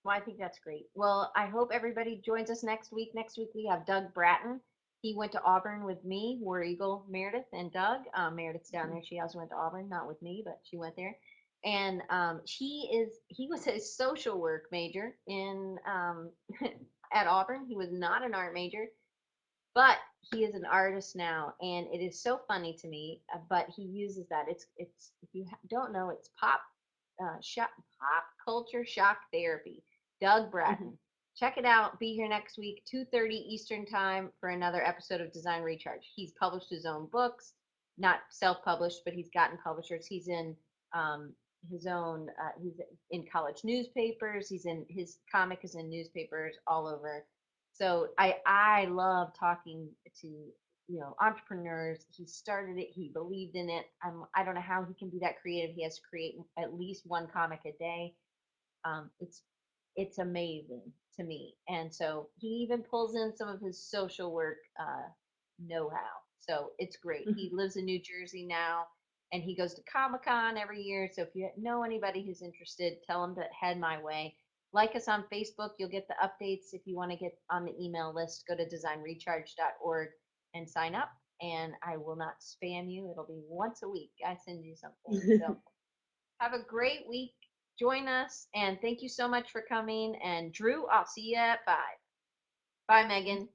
Well, I think that's great. Well, I hope everybody joins us next week. Next week we have Doug Bratton. He went to Auburn with me, War Eagle, Meredith, and Doug. Meredith's down there. She also went to Auburn, not with me, but she went there. And he was a social work major in at Auburn. He was not an art major, but he is an artist now, and it is so funny to me. But he uses that. It's if you don't know, it's pop culture shock therapy. Doug Bratton. Check it out. Be here next week, 2:30 Eastern time for another episode of Design Recharge. He's published his own books, not self-published, but he's gotten publishers. He's in his own. He's in college newspapers. He's in his comic is in newspapers all over. So I love talking to entrepreneurs. He started it. He believed in it. I don't know how he can be that creative. He has to create at least one comic a day. It's amazing to me. And so he even pulls in some of his social work know-how. So it's great. He lives in New Jersey now, and he goes to Comic Con every year. So if you know anybody who's interested, tell them to head my way. Like us on Facebook. You'll get the updates. If you want to get on the email list, go to designrecharge.org and sign up. And I will not spam you. It'll be once a week. I send you something. So have a great week. Join us, and thank you so much for coming. And Drew, I'll see you at 5. Bye, Meaghan.